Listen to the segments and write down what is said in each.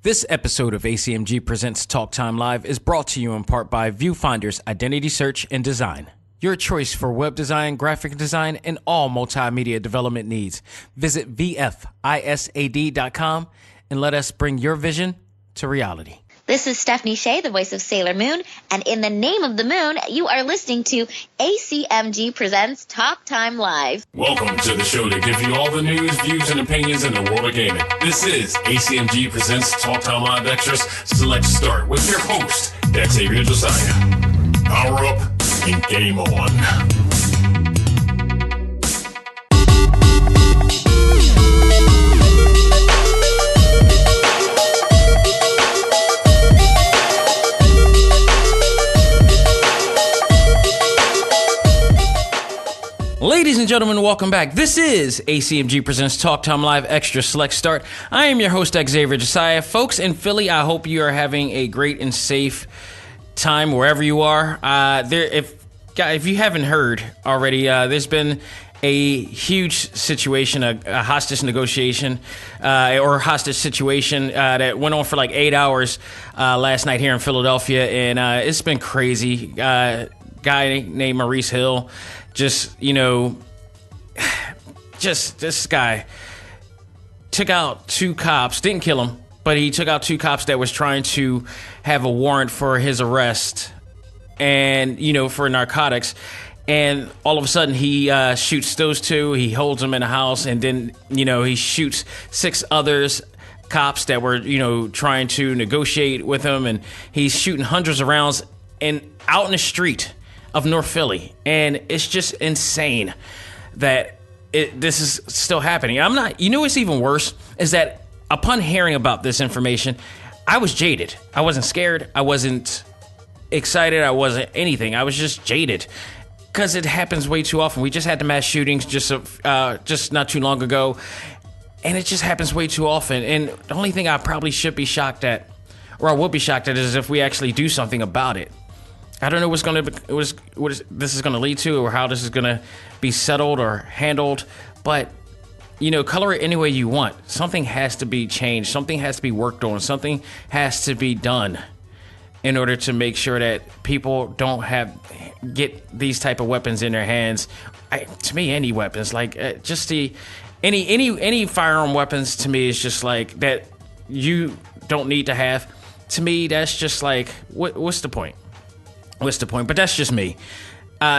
This episode of A.C.M.G. Presents Talk Time Live is brought to you in part by Viewfinder's Identity Search and Design. Your choice for web design, graphic design, and all multimedia development needs. Visit VFISAD.com and let us bring your vision to reality. This is Stephanie Shea, the voice of Sailor Moon, and in the name of the moon, you are listening to A.C.M.G. Presents Talk Time Live. Welcome to the show that gives you all the news, views, and opinions in the world of gaming. This is A.C.M.G. Presents Talk Time Live Extras Select Start with your host, Xavier Josiah. Power up and game on. Ladies and gentlemen, welcome back. This is A.C.M.G. Presents Talk Time Live Extra Select Start. I am your host, Xavier Josiah. Folks in Philly, I hope you are having a great and safe time wherever you are. If you haven't heard already, there's been a huge situation, a hostage negotiation or hostage situation that went on for like 8 hours last night here in Philadelphia, and it's been crazy. Guy named Maurice Hill, this guy took out two cops, didn't kill him, but he took out two cops that was trying to have a warrant for his arrest and, for narcotics. And all of a sudden he shoots those two, he holds them in a house, and then, he shoots six others, cops that were, trying to negotiate with him, and he's shooting hundreds of rounds and out in the street of North Philly. And it's just insane that this is still happening. What's even worse is that upon hearing about this information, I was jaded. I wasn't scared. I wasn't excited. I wasn't anything. I was just jaded because it happens way too often. We just had the mass shootings just not too long ago, and it just happens way too often. And the only thing I probably should be shocked at, or I will be shocked at, is if we actually do something about it. I don't know what this is going to lead to, or how this is going to be settled or handled, but color it any way you want. Something has to be changed. Something has to be worked on. Something has to be done in order to make sure that people don't get these type of weapons in their hands. To me, any weapons, like any firearm weapons, to me is just like that you don't need to have. To me, that's just like what's the point? What's the point? But that's just me.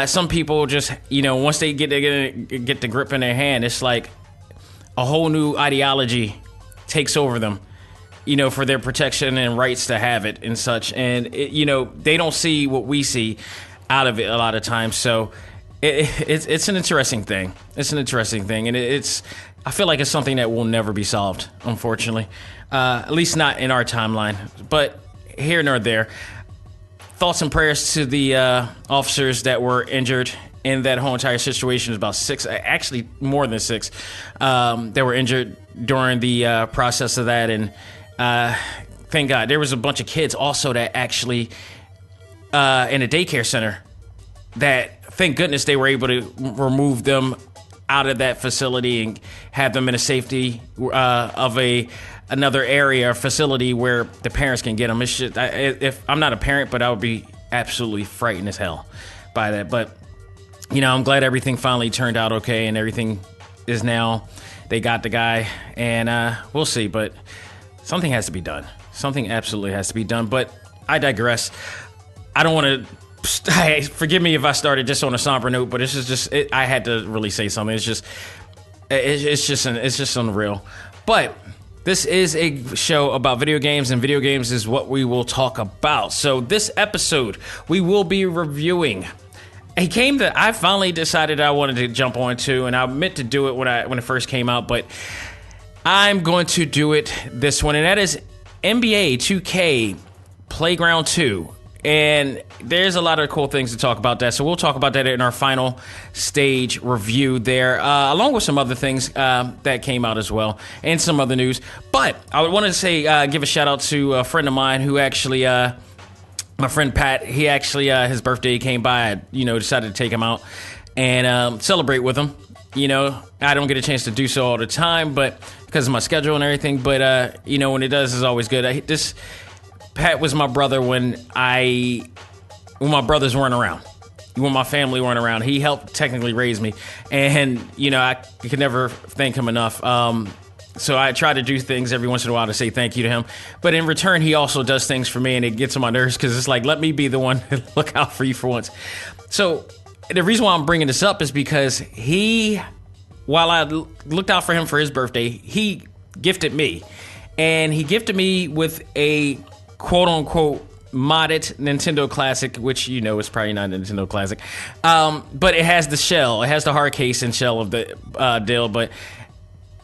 Some people just, once they get the grip in their hand, it's like a whole new ideology takes over them, for their protection and rights to have it and such. And, they don't see what we see out of it a lot of times. So it's an interesting thing. It's an interesting thing. And I feel like it's something that will never be solved, unfortunately. At least not in our timeline. But here nor there. Thoughts and prayers to the officers that were injured in that whole entire situation. About six, actually more than six, that were injured during the process of that. And thank God, there was a bunch of kids also that actually in a daycare center that, thank goodness, they were able to remove them out of that facility and have them in a safety of another area or facility where the parents can get them. It's just, if I'm not a parent, but I would be absolutely frightened as hell by that. But, I'm glad everything finally turned out okay, and everything is now, they got the guy, and we'll see. But something has to be done. Something absolutely has to be done. But I digress. I don't want to, forgive me if I started just on a somber note, but this is just, I had to really say something. It's just unreal. But this is a show about video games, and video games is what we will talk about. So this episode, we will be reviewing a game that I finally decided I wanted to jump onto, and I meant to do it when it first came out, but I'm going to do it this one, and that is NBA 2K Playground 2. And there's a lot of cool things to talk about that. So we'll talk about that in our final stage review there, along with some other things that came out as well, and some other news. But I would want to say, give a shout out to a friend of mine who actually, my friend Pat, he actually, his birthday came by. I, decided to take him out and celebrate with him. You know, I don't get a chance to do so all the time, but because of my schedule and everything. But you know, when it does, it's always good. This Pat was my brother when my brothers weren't around, when my family weren't around. He helped technically raise me, and you know, I could never thank him enough. So I try to do things every once in a while to say thank you to him. But in return, he also does things for me, and it gets on my nerves because it's like, let me be the one to look out for you for once. So the reason why I'm bringing this up is because while I looked out for him for his birthday, he gifted me. And he gifted me with a quote-unquote modded Nintendo Classic, which you know is probably not a Nintendo Classic. But it has the shell. It has the hard case and shell of the deal. But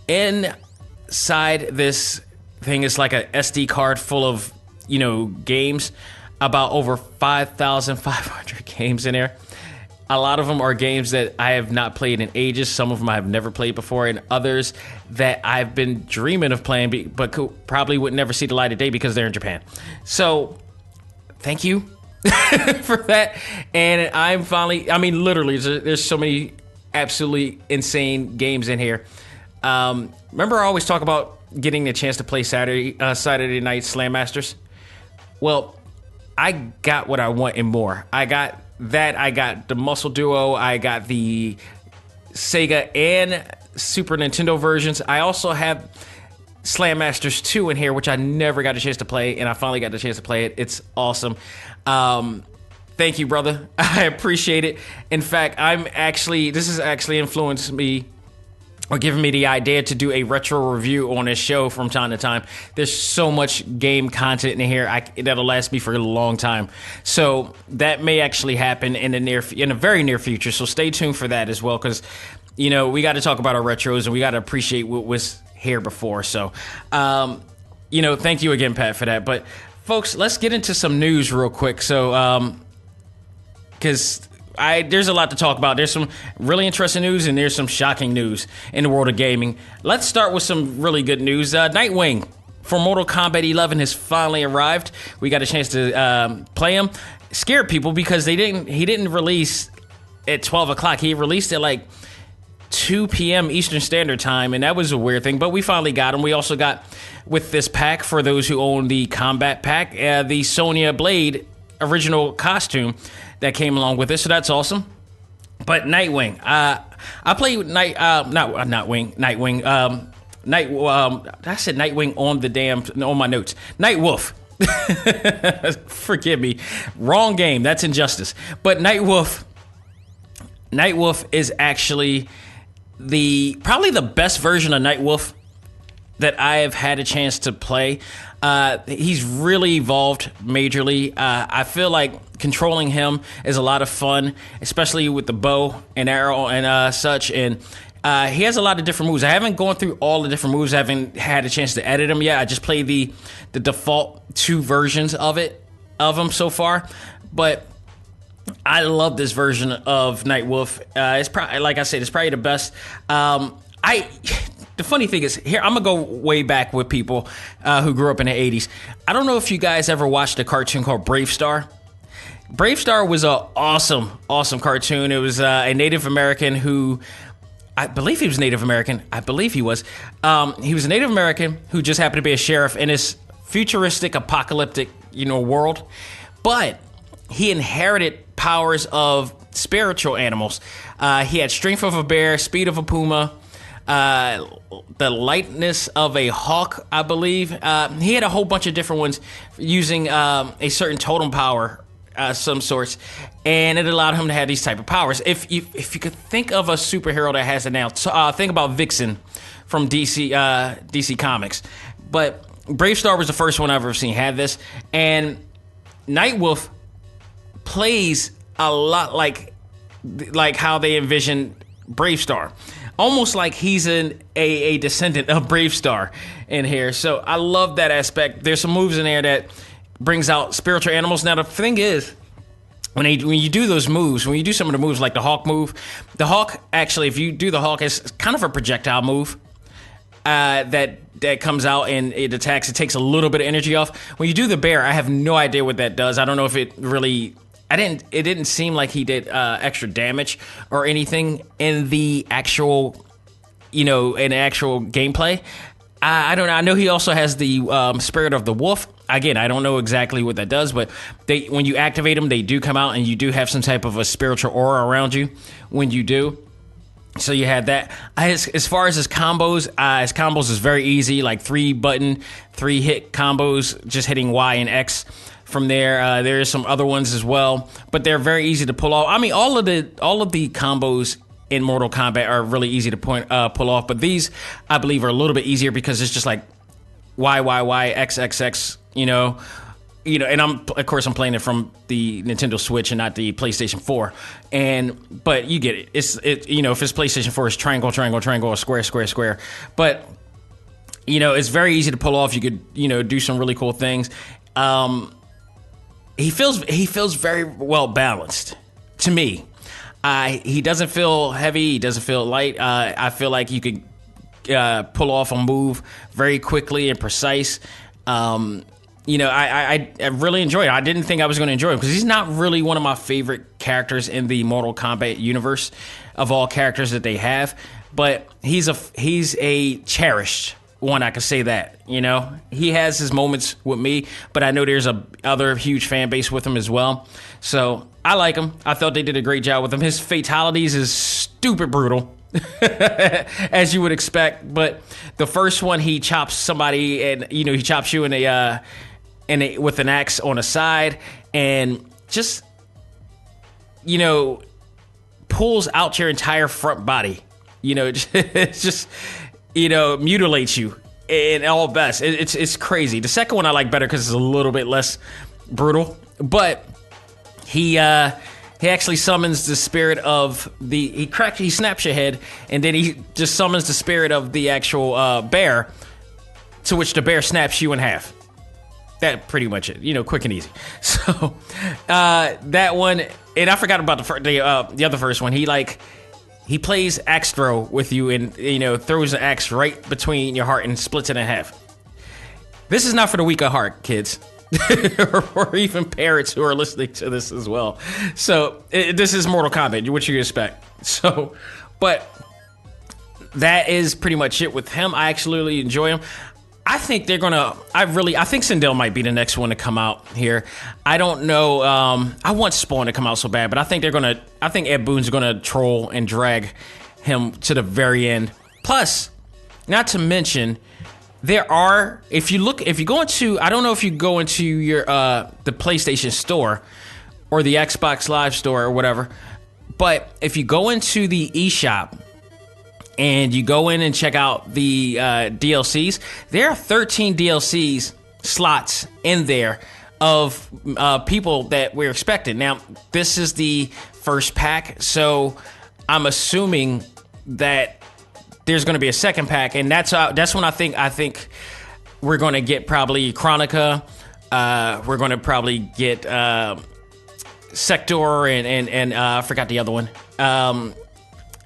inside this thing is like a SD card full of, you know, games. About over 5,500 games in there. A lot of them are games that I have not played in ages. Some of them I have never played before, and others that I've been dreaming of playing, but probably would never see the light of day because they're in Japan. So, thank you for that. And I'm finally, I mean, literally, there's so many absolutely insane games in here. Remember, I always talk about getting the chance to play Saturday night Slam Masters? Well, I got what I want and more. I got the Muscle Duo, I got the Sega and Super Nintendo versions. I also have Slam Masters 2 in here, which I never got a chance to play, and I finally got the chance to play it. It's awesome. Thank you, brother. I appreciate it. In fact, this has actually influenced me, or giving me the idea to do a retro review on this show from time to time. There's so much game content in here that'll last me for a long time. So that may actually happen in the very near future. So stay tuned for that as well, because you know we got to talk about our retros and we got to appreciate what was here before. So, you know, thank you again, Pat, for that. But folks, let's get into some news real quick. So, because there's a lot to talk about. There's some really interesting news and there's some shocking news in the world of gaming. Let's start with some really good news. Nightwing for Mortal Kombat 11 has finally arrived. We got a chance to play him. Scared people because he didn't release at 12 o'clock. He released at like 2 p.m. Eastern Standard Time, and that was a weird thing, but we finally got him. We also got, with this pack, for those who own the Combat Pack, the Sonya Blade original costume that came along with it, so that's awesome. But Nightwing, I played with Nightwing. I said Nightwing on my notes. Nightwolf. Forgive me. Wrong game. That's Injustice. But Nightwolf is actually probably the best version of Nightwolf that I have had a chance to play. He's really evolved majorly. I feel like controlling him is a lot of fun, especially with the bow and arrow and such. And he has a lot of different moves. I haven't gone through all the different moves. I haven't had a chance to edit them yet. I just played the default 2 versions of him so far. But I love this version of Nightwolf. It's probably, like I said, it's probably the best. The funny thing is, here, I'm going to go way back with people who grew up in the 80s. I don't know if you guys ever watched a cartoon called Brave Star. Brave Star was an awesome, awesome cartoon. It was a Native American who, I believe he was Native American. I believe he was. He was a Native American who just happened to be a sheriff in this futuristic, apocalyptic, world. But he inherited powers of spiritual animals. He had strength of a bear, speed of a puma, the lightness of a hawk, I believe. He had a whole bunch of different ones using a certain totem power, some sorts, and it allowed him to have these type of powers. If you could think of a superhero that has it now, think about Vixen from DC Comics. But Brave Star was the first one I've ever seen had this, and Nightwolf plays a lot like how they envision Brave Star. Almost like he's a descendant of Brave Star in here. So I love that aspect. There's some moves in there that brings out spiritual animals. Now, the thing is, when you do those moves, when you do some of the moves like the Hawk move, the Hawk, actually, if you do the Hawk, it's kind of a projectile move that comes out and it attacks. It takes a little bit of energy off. When you do the bear, I have no idea what that does. I don't know if it really it didn't seem like he did extra damage or anything in the actual, gameplay. I don't know. I know he also has the Spirit of the Wolf. Again, I don't know exactly what that does, but when you activate them, they do come out, and you do have some type of a spiritual aura around you when you do. So you had that. As far as his combos is very easy, like 3-hit combos, just hitting Y and X. From there, there's some other ones as well, but they're very easy to pull off. I mean, all of the combos in Mortal Kombat are really easy to pull off, but these, I believe, are a little bit easier because it's just like Y, Y, Y, X, X, X, and I'm playing it from the Nintendo Switch and not the PlayStation 4. But you get it. If it's PlayStation 4, it's triangle, triangle, triangle, or square, square, square. But it's very easy to pull off. You could do some really cool things. He feels very well balanced to me. He doesn't feel heavy. He doesn't feel light. I feel like you could pull off a move very quickly and precise. I really enjoy it. I didn't think I was going to enjoy him because he's not really one of my favorite characters in the Mortal Kombat universe of all characters that they have. But he's a cherished one, I can say that. He has his moments with me, but I know there's a other huge fan base with him as well. So I like him. I thought they did a great job with him. His fatalities is stupid brutal, as you would expect. But the first one, he chops somebody, and he chops you with an axe on the side, and just pulls out your entire front body. It's just mutilates you in all best. It's crazy. The second one I like better because it's a little bit less brutal, but he actually summons the spirit of he snaps your head, and then he just summons the spirit of the actual bear, to which the bear snaps you in half. That pretty much it, quick and easy. So that one, and I forgot about the other first one. He plays axe throw with you, and throws an axe right between your heart and splits it in half. This is not for the weak of heart, kids, or even parents who are listening to this as well. So this is Mortal Kombat, what you expect. So, but that is pretty much it with him. I absolutely enjoy him. I think they're gonna. I think Sindel might be the next one to come out here. I don't know. I want Spawn to come out so bad, but I think I think Ed Boon's gonna troll and drag him to the very end. Plus, not to mention, there are. If you go into, I don't know if you go into your the PlayStation Store or the Xbox Live Store or whatever, but if you go into the eShop and you go in and check out the DLCs, there are 13 DLCs slots in there of people that we're expecting. Now, this is the first pack, so I'm assuming that there's going to be a second pack, and that's when I think we're going to get probably Chronica. We're going to probably get Sector and I forgot the other one.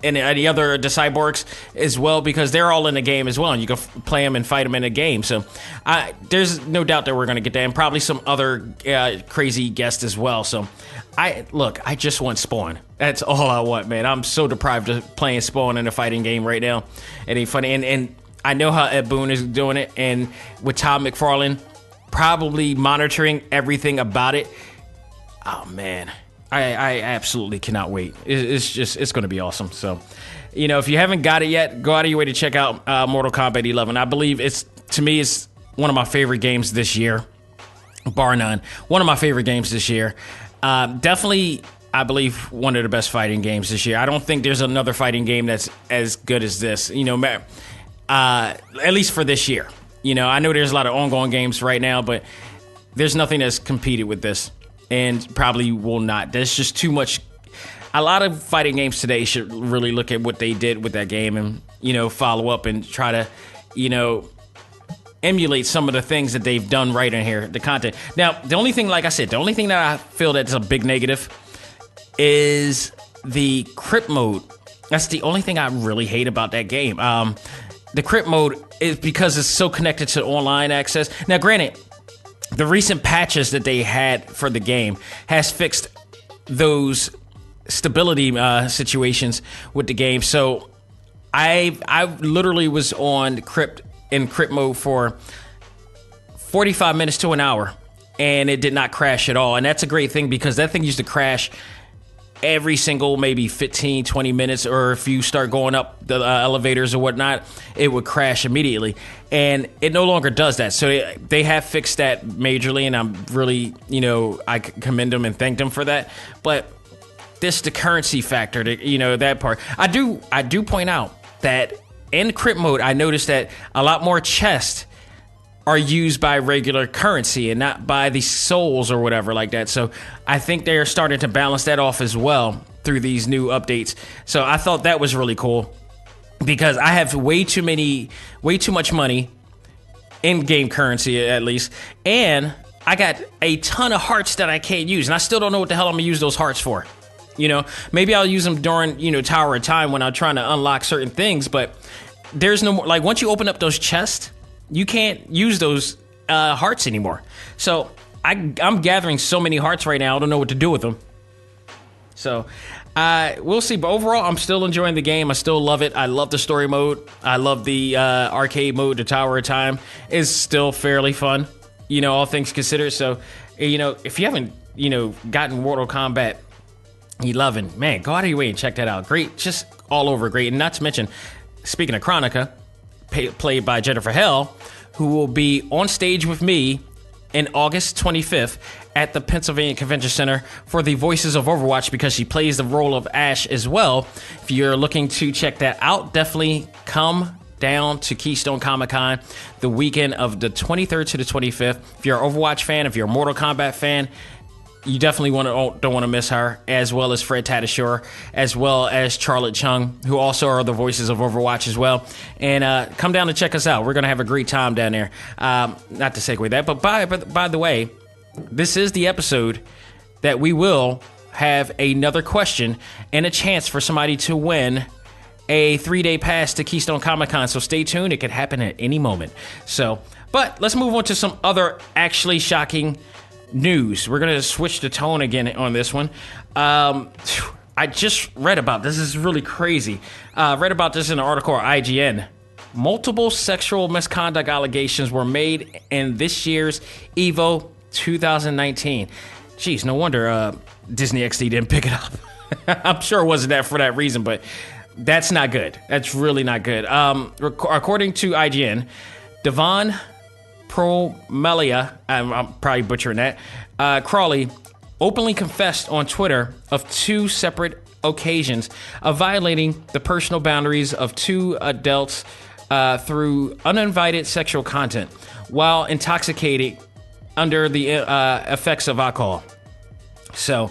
And the other the cyborgs as well, because they're all in the game as well, and you can play them and fight them in a game. So there's no doubt that we're going to get that, and probably some other crazy guests as well. So I just want Spawn. That's all I want, man. I'm so deprived of playing Spawn in a fighting game right now. It ain't funny, and I know how Ed Boon is doing it, and with Todd McFarlane probably monitoring everything about it. Oh man, I absolutely cannot wait. It's going to be awesome. So, if you haven't got it yet, go out of your way to check out Mortal Kombat 11. I believe it's one of my favorite games this year, bar none. One of my favorite games this year. Definitely, I believe, one of the best fighting games this year. I don't think there's another fighting game that's as good as this, at least for this year. I know there's a lot of ongoing games right now, but there's nothing that's competed with this. And probably will not. There's just too much. A lot of fighting games today should really look at what they did with that game and, follow up and try to, emulate some of the things that they've done right in here, the content. Now, the only thing that I feel that's a big negative is the crypt mode. That's the only thing I really hate about that game. The crypt mode is because it's so connected to online access. Now, granted, the recent patches that they had for the game has fixed those stability situations with the game. So I literally was on crypt mode for 45 minutes to an hour, and it did not crash at all. And that's a great thing, because that thing used to crash every single maybe 15, 20 minutes, or if you start going up the elevators or whatnot, it would crash immediately. And it no longer does that. So they have fixed that majorly, and I'm really, I commend them and thank them for that. But the currency factor, that part. I do point out that in crypt mode, I noticed that a lot more chests are used by regular currency and not by the souls or whatever like that. So I think they're starting to balance that off as well through these new updates. So I thought that was really cool, because I have way too much money in game currency, at least, and I got a ton of hearts that I can't use, and I still don't know what the hell I'm gonna use those hearts for. Maybe I'll use them during Tower of Time when I'm trying to unlock certain things, but there's no more, like, once you open up those chests, you can't use those hearts anymore. So I'm gathering so many hearts right now, I don't know what to do with them. So we'll see. But overall, I'm still enjoying the game. I still love it. I love the story mode. I love the arcade mode. The Tower of Time is still fairly fun, all things considered. So, if you haven't, gotten Mortal Kombat 11, man, go out of your way and check that out. Great, just all over great. And not to mention, speaking of Chronica, played by Jennifer Hale, who will be on stage with me in August 25th at the Pennsylvania Convention Center for the Voices of Overwatch, because she plays the role of Ashe as well. If you're looking to check that out, definitely come down to Keystone Comic-Con the weekend of the 23rd to the 25th. If you're an Overwatch fan, if you're a Mortal Kombat fan, you definitely don't want to miss her, as well as Fred Tatasciore, as well as Charlotte Chung, who also are the voices of Overwatch as well. And come down and check us out. We're going to have a great time down there. Not to segue that, but by the way, this is the episode that we will have another question and a chance for somebody to win a 3-day pass to Keystone Comic-Con. So stay tuned. It could happen at any moment. But let's move on to some other actually shocking news. We're going to switch the tone again on this one. I just read about this. This is really crazy. Read about this in an article on IGN. Multiple sexual misconduct allegations were made in this year's EVO 2019. Jeez, no wonder Disney XD didn't pick it up. I'm sure it wasn't that for that reason, but that's not good. That's really not good. According to IGN, Devon Promelia, I'm probably butchering that, Crawley openly confessed on Twitter of 2 separate occasions of violating the personal boundaries of 2 adults through uninvited sexual content while intoxicated under the effects of alcohol. So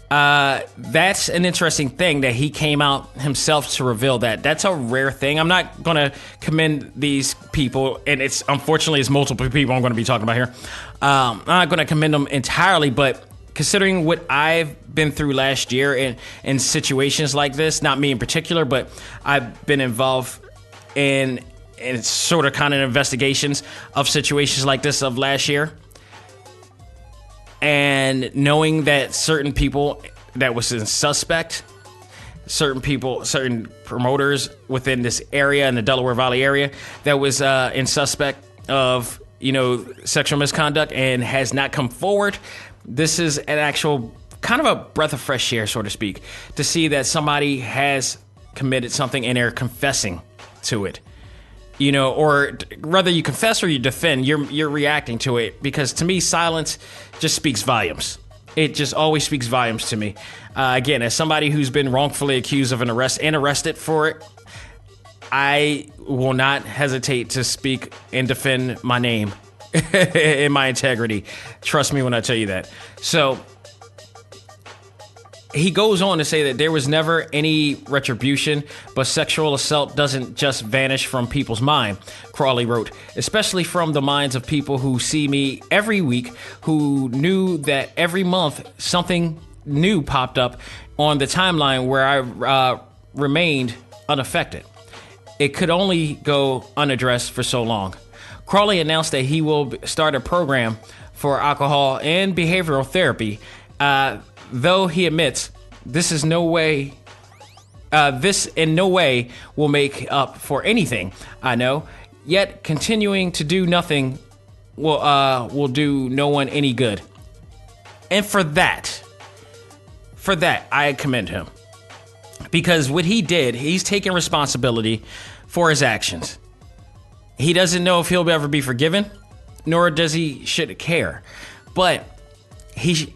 that's an interesting thing that he came out himself to reveal that. That's a rare thing. I'm not going to commend these people, and it's multiple people I'm going to be talking about here. I'm not going to commend them entirely, but considering what I've been through last year in situations like this, not me in particular, but I've been involved in sort of kind of investigations of situations like this of last year. And knowing that certain people that was in suspect, certain promoters within this area, in the Delaware Valley area, that was in suspect of, sexual misconduct and has not come forward. This is an actual kind of a breath of fresh air, so to speak, to see that somebody has committed something and they're confessing to it. Or whether you confess or you defend, you're reacting to it, because to me, silence just speaks volumes. It just always speaks volumes to me. Again, as somebody who's been wrongfully accused of an arrest and arrested for it, I will not hesitate to speak and defend my name and my integrity. Trust me when I tell you that. So he goes on to say that there was never any retribution, but sexual assault doesn't just vanish from people's mind, Crawley wrote, especially from the minds of people who see me every week, who knew that every month something new popped up on the timeline where I remained unaffected. It could only go unaddressed for so long. Crawley announced that he will start a program for alcohol and behavioral therapy though he admits this in no way will make up for anything I know, yet continuing to do nothing will do no one any good. And for that, I commend him. Because what he did, he's taking responsibility for his actions. He doesn't know if he'll ever be forgiven, nor does he should care. But he's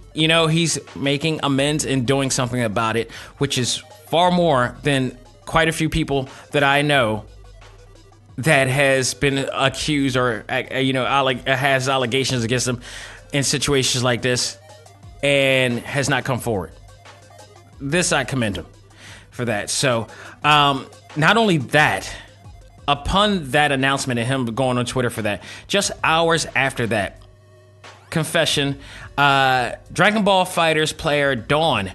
making amends and doing something about it, which is far more than quite a few people that I know that has been accused or has allegations against them in situations like this and has not come forward. This, I commend him for that. So not only that, upon that announcement and him going on Twitter for that, just hours after that, confession, Dragon Ball FighterZ player Dawn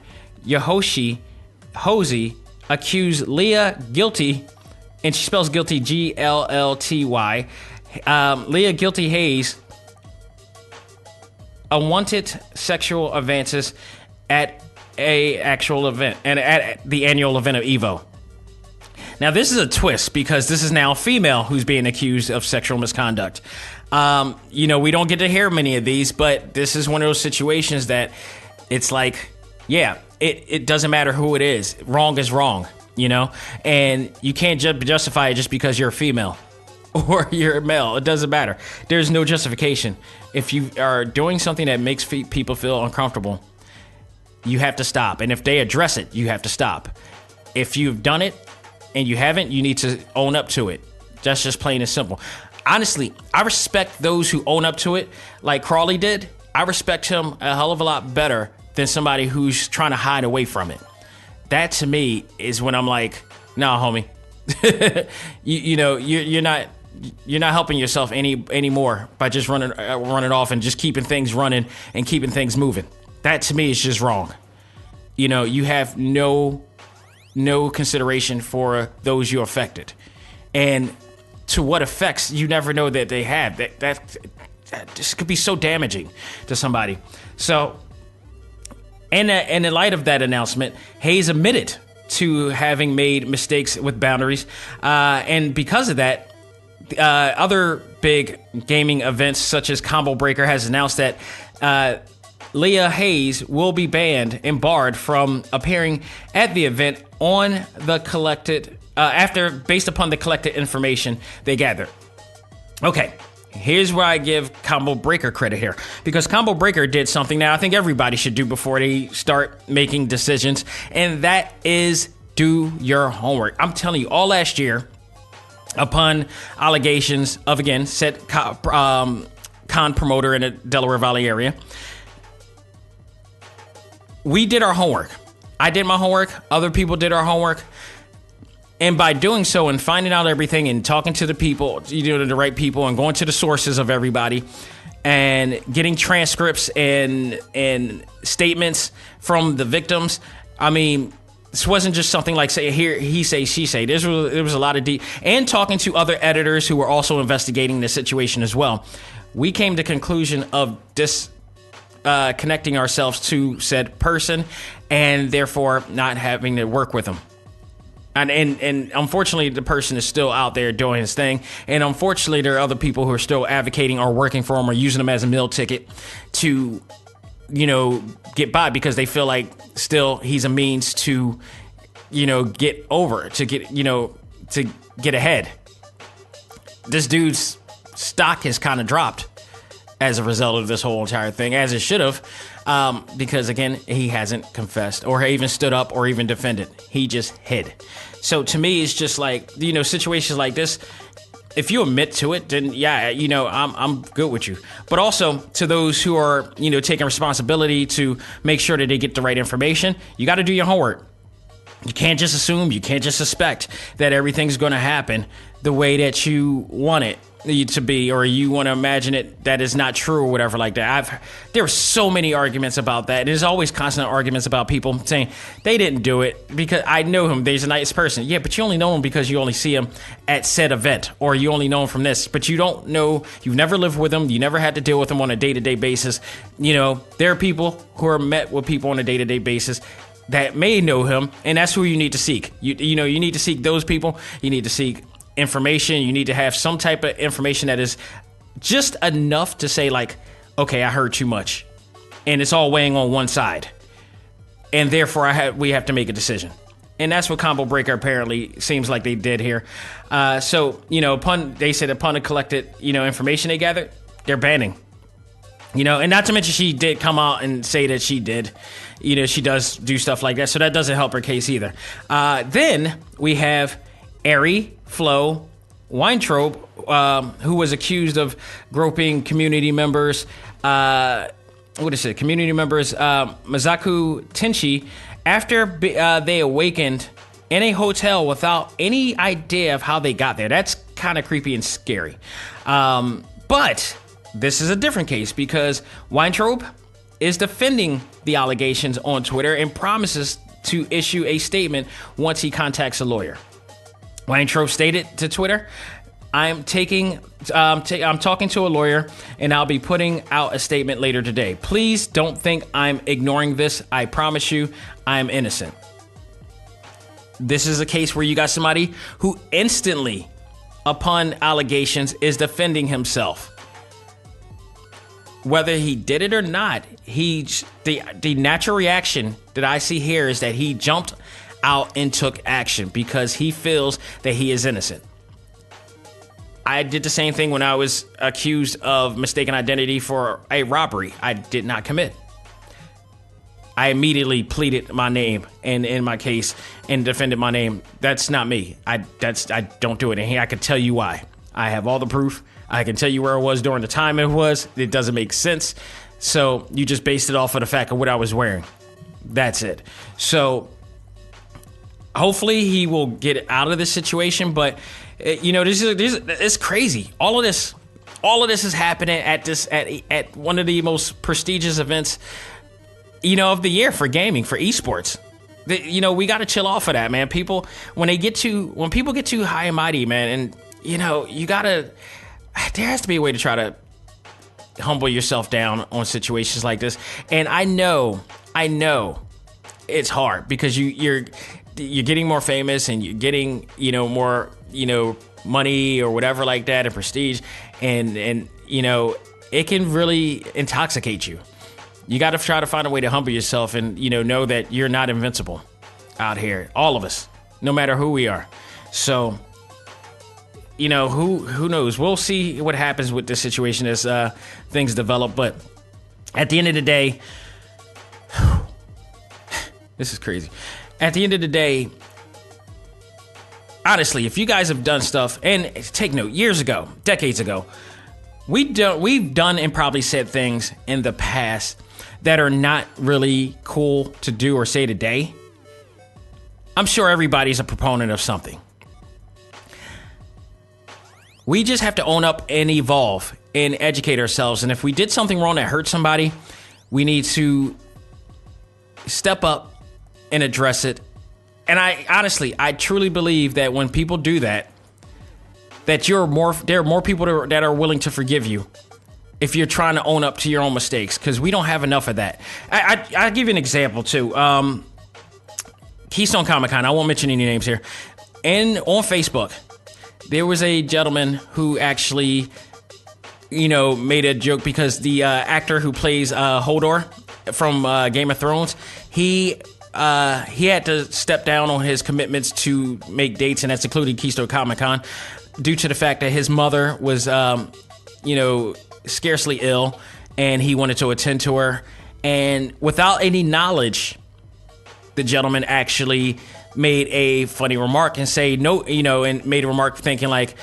Yohoshi Hosey accused Leah Guilty, and she spells guilty Glty, Leah Guilty Hayes, unwanted sexual advances at a actual event and at the annual event of Evo. Now this is a twist because this is now a female who's being accused of sexual misconduct. We don't get to hear many of these, but this is one of those situations that it's like, yeah, it doesn't matter who it is. Wrong is wrong, and you can't justify it just because you're a female or you're a male. It doesn't matter. There's no justification. If you are doing something that makes people feel uncomfortable, you have to stop. And if they address it, you have to stop. If you've done it and you haven't, you need to own up to it. That's just plain and simple. Honestly, I respect those who own up to it like Crawley did. I respect him a hell of a lot better than somebody who's trying to hide away from it. That to me is when I'm like, nah, homie. You're not helping yourself anymore by just running off and just keeping things running and keeping things moving. That to me is just wrong. You have no consideration for those you affected, and to what effects you never know that they have. That this could be so damaging to somebody. So, in light of that announcement, Hayes admitted to having made mistakes with boundaries, and because of that, other big gaming events such as Combo Breaker has announced that Leah Hayes will be banned and barred from appearing at the event on the collected based upon the collected information they gathered. Okay, here's where I give Combo Breaker credit here, because Combo Breaker did something that I think everybody should do before they start making decisions, and that is do your homework. I'm telling you, all last year, upon allegations of, again, said con promoter in the Delaware Valley area, we did our homework. I did my homework. Other people did our homework. And by doing so and finding out everything and talking to the people, the right people, and going to the sources of everybody and getting transcripts and statements from the victims, I mean, this wasn't just something like, say, here, he say, she say. There was a lot of and talking to other editors who were also investigating the situation as well. We came to the conclusion of connecting ourselves to said person and therefore not having to work with them. And unfortunately, the person is still out there doing his thing. And unfortunately, there are other people who are still advocating or working for him or using him as a meal ticket to, get by, because they feel like still he's a means to, get over, to get ahead. This dude's stock has kind of dropped as a result of this whole entire thing, as it should have, because, again, he hasn't confessed or even stood up or even defended. He just hid. So to me, it's just like, situations like this, if you admit to it, then yeah, I'm good with you. But also to those who are, taking responsibility to make sure that they get the right information, you got to do your homework. You can't just assume, you can't just suspect that everything's going to happen the way that you want it to be, or you want to imagine it that is not true or whatever like that. There are so many arguments about that. There's always constant arguments about people saying they didn't do it because I know him. He's a nice person. Yeah, but you only know him because you only see him at said event, or you only know him from this. But you don't know. You've never lived with him. You never had to deal with him on a day-to-day basis. You know, there are people who are met with people on a day-to-day basis that may know him, and that's who you need to seek. You know, you need to seek those people. You need to seek information. You need to have some type of information that is just enough to say like, okay, I heard too much and it's all weighing on one side, and therefore we have to make a decision. And that's what Combo Breaker apparently seems like they did here. So, you know, they said upon the collected, you know, information they gathered, they're banning. You know, and not to mention she did come out and say that she did. You know, she does do stuff like that, so that doesn't help her case either. Then we have Ari Flo Weintraub, who was accused of groping community members. Community members Mazaku Tenchi after they awakened in a hotel without any idea of how they got there. That's kind of creepy and scary. But this is a different case because Weintraub is defending the allegations on Twitter and promises to issue a statement once he contacts a lawyer. Weintraub stated to Twitter, I'm talking to a lawyer and I'll be putting out a statement later today. Please don't think I'm ignoring this. I promise you I'm innocent. This is a case where you got somebody who instantly, upon allegations, is defending himself. Whether he did it or not, the natural reaction that I see here is that he jumped out and took action because he feels that he is innocent. I did the same thing when I was accused of mistaken identity for a robbery I did not commit. I immediately pleaded my name in my case and defended my name. That's not me. I don't do it. And I can tell you why. I have all the proof. I can tell you where I was during the time it was. It doesn't make sense. So you just based it off of the fact of what I was wearing. That's it. So hopefully he will get out of this situation. But you know, this it's crazy. All of this is happening at one of the most prestigious events, you know, of the year for gaming, for esports. You know, we got to chill off of that, man. People, when people get too high and mighty, man, and you know, there has to be a way to try to humble yourself down on situations like this. And I know it's hard because you're getting more famous and you're getting, you know, more, you know, money or whatever like that and prestige. And you know, it can really intoxicate you. You got to try to find a way to humble yourself and, you know that you're not invincible out here. All of us, no matter who we are. So, you know, who knows? We'll see what happens with this situation as things develop. But at the end of the day, this is crazy. At the end of the day, honestly, if you guys have done stuff, and take note, years ago, decades ago, we've done and probably said things in the past that are not really cool to do or say today. I'm sure everybody's a proponent of something. We just have to own up and evolve and educate ourselves. And if we did something wrong that hurt somebody, we need to step up and address it. And I truly believe that when people do that, that there are more people that are willing to forgive you if you're trying to own up to your own mistakes, because we don't have enough of that. I'll give you an example too. Keystone Comic-Con, I won't mention any names here. And on Facebook, there was a gentleman who actually, you know, made a joke because the actor who plays Hodor from Game of Thrones, he had to step down on his commitments to make dates, and that's including Keystone Comic-Con, due to the fact that his mother was, you know, scarcely ill, and he wanted to attend to her. And without any knowledge, the gentleman actually made a funny remark and say no, you know, and made a remark thinking like,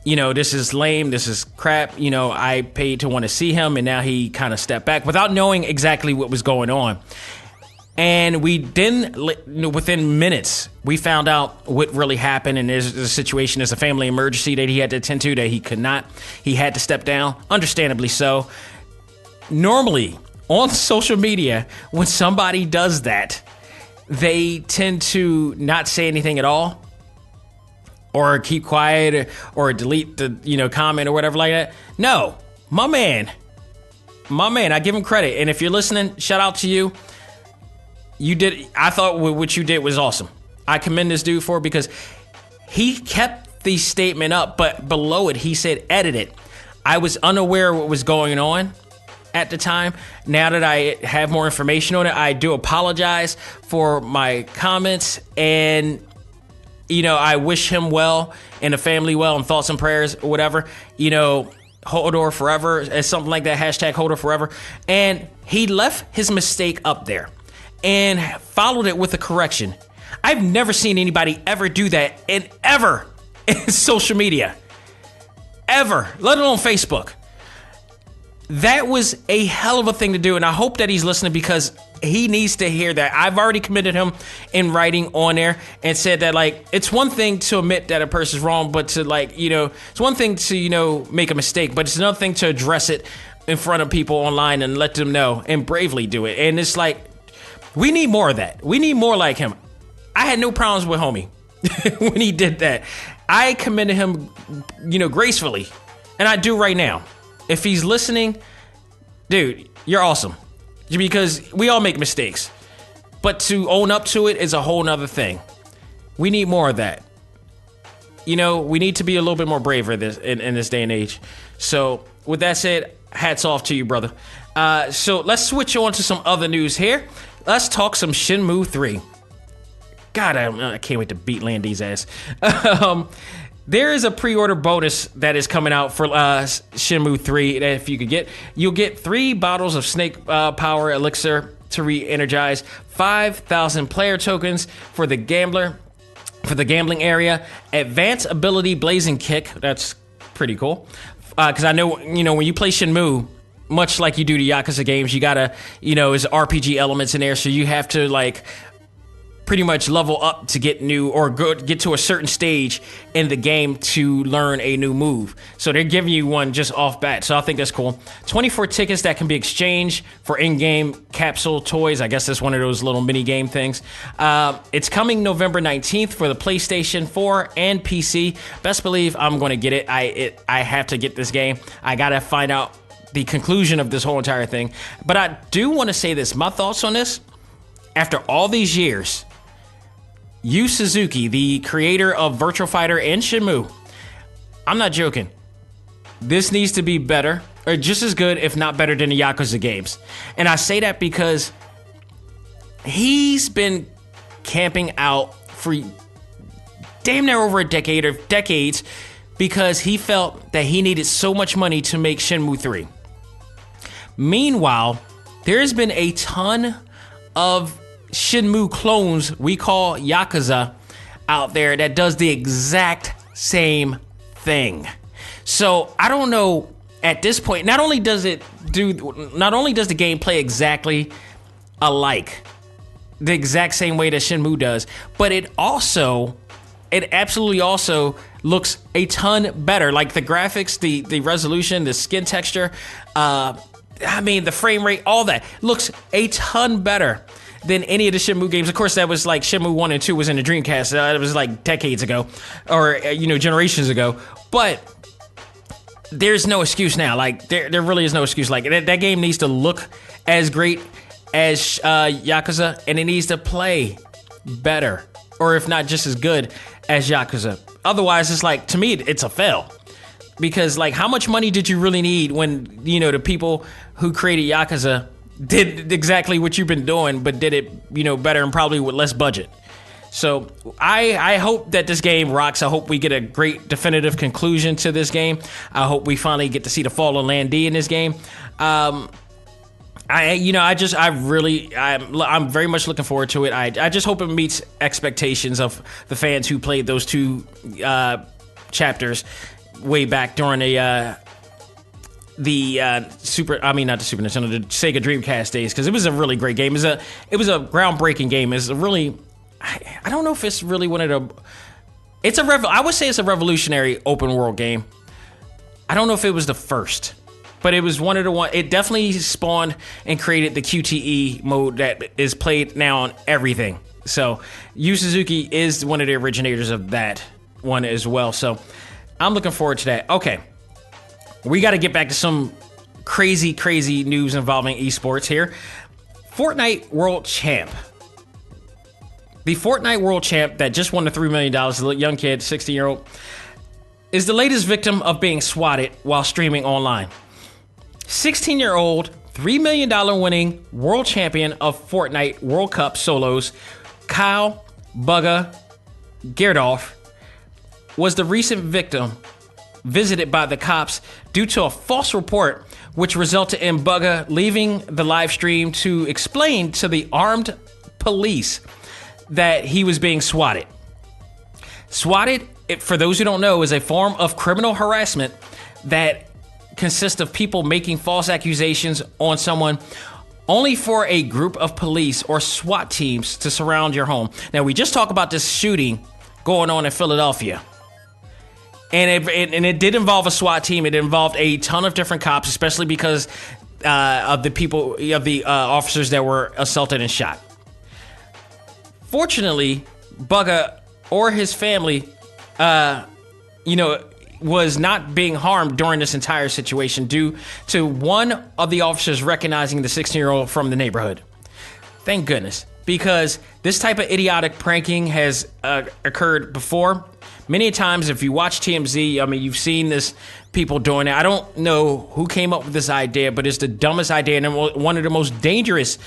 you know, this is lame, this is crap, you know, I paid to want to see him, and now he kind of stepped back without knowing exactly what was going on. And we then, within minutes, we found out what really happened. And there's a situation, there's a family emergency that he had to attend to that he could not. He had to step down, understandably so. Normally, on social media, when somebody does that, they tend to not say anything at all, or keep quiet, or delete the comment or whatever like that. No, my man, I give him credit. And if you're listening, shout out to you. I thought what you did was awesome. I commend this dude for it, because he kept the statement up, but below it, he said, edit it. I was unaware of what was going on at the time. Now that I have more information on it, I do apologize for my comments, and I wish him well and the family well, and thoughts and prayers or whatever. Hodor forever, as something like that, hashtag Hodor forever. And he left his mistake up there and followed it with a correction. I've never seen anybody ever do that in social media. Ever, let alone Facebook. That was a hell of a thing to do, and I hope that he's listening, because he needs to hear that. I've already committed him in writing on there and said that, it's one thing to admit that a person's wrong, but to, it's one thing to, make a mistake, but it's another thing to address it in front of people online and let them know and bravely do it. And it's we need more of that. We need more like him. I had no problems with homie when he did that. I commended him, gracefully, and I do right now. If he's listening, dude, you're awesome, because we all make mistakes, but to own up to it is a whole nother thing. We need more of that. We need to be a little bit more braver in this day and age. So with that said, hats off to you, brother. So let's switch on to some other news here. Let's talk some Shenmue 3. God, I can't wait to beat Landy's ass. There is a pre-order bonus that is coming out for Shenmue 3 that if you could get, you'll get 3 bottles of Snake Power Elixir to re-energize, 5,000 player tokens for the gambling area, Advanced Ability Blazing Kick, that's pretty cool, because I know, when you play Shenmue, much like you do the Yakuza games, you gotta, there's RPG elements in there, so you have to, pretty much level up to get new, or get to a certain stage in the game to learn a new move. So they're giving you one just off bat. So I think that's cool. 24 tickets that can be exchanged for in-game capsule toys. I guess that's one of those little mini game things. It's coming November 19th for the PlayStation 4 and PC. Best believe I'm going to get it. I have to get this game. I got to find out the conclusion of this whole entire thing. But I do want to say this. My thoughts on this, after all these years, Yu Suzuki, the creator of Virtua Fighter and Shenmue, I'm not joking. This needs to be better, or just as good, if not better, than the Yakuza games. And I say that because he's been camping out for damn near over a decade or decades, because he felt that he needed so much money to make Shenmue 3. Meanwhile, there's been a ton of Shenmue clones we call Yakuza out there that does the exact same thing. So I don't know at this point, not only does the game play exactly alike, the exact same way that Shenmue does, but it absolutely also looks a ton better. Like the graphics, the resolution, the skin texture, the frame rate, all that looks a ton better than any of the Shenmue games. Of course, that was Shenmue 1 and 2 was in the Dreamcast. It was decades ago, or generations ago. But there's no excuse now. There really is no excuse. That game needs to look as great as Yakuza, and it needs to play better, or if not just as good as Yakuza. Otherwise, it's to me, it's a fail. Because how much money did you really need when the people who created Yakuza did exactly what you've been doing, but did it, better and probably with less budget. So I hope that this game rocks. I hope we get a great definitive conclusion to this game. I hope we finally get to see the fall of Lan Di in this game. I'm very much looking forward to it. I just hope it meets expectations of the fans who played those 2 chapters way back during the not the Super Nintendo, the Sega Dreamcast days, because it was a really great game. It was a groundbreaking game. It's a really, I don't know if it's really one of the, I would say it's a revolutionary open world game. I don't know if it was the first, but it was one of the one. It definitely spawned and created the QTE mode that is played now on everything. So Yu Suzuki is one of the originators of that one as well. So I'm looking forward to that. Okay. We got to get back to some crazy news involving esports here. Fortnite World Champ. The Fortnite World Champ that just won the $3 million, the young kid, 16-year-old, is the latest victim of being swatted while streaming online. 16-year-old, $3 million winning world champion of Fortnite World Cup solos, Kyle Bugga Gerdolf, was the recent victim visited by the cops due to a false report, which resulted in Bugga leaving the live stream to explain to the armed police that he was being swatted. Swatted, for those who don't know, is a form of criminal harassment that consists of people making false accusations on someone only for a group of police or SWAT teams to surround your home. Now, we just talked about this shooting going on in Philadelphia. And it did involve a SWAT team. It involved a ton of different cops, especially because of the officers that were assaulted and shot. Fortunately, Bugga or his family, was not being harmed during this entire situation due to one of the officers recognizing the 16-year-old from the neighborhood. Thank goodness, because this type of idiotic pranking has occurred before. Many times, if you watch TMZ, I mean, you've seen this, people doing it. I don't know who came up with this idea, but it's the dumbest idea and one of the most dangerous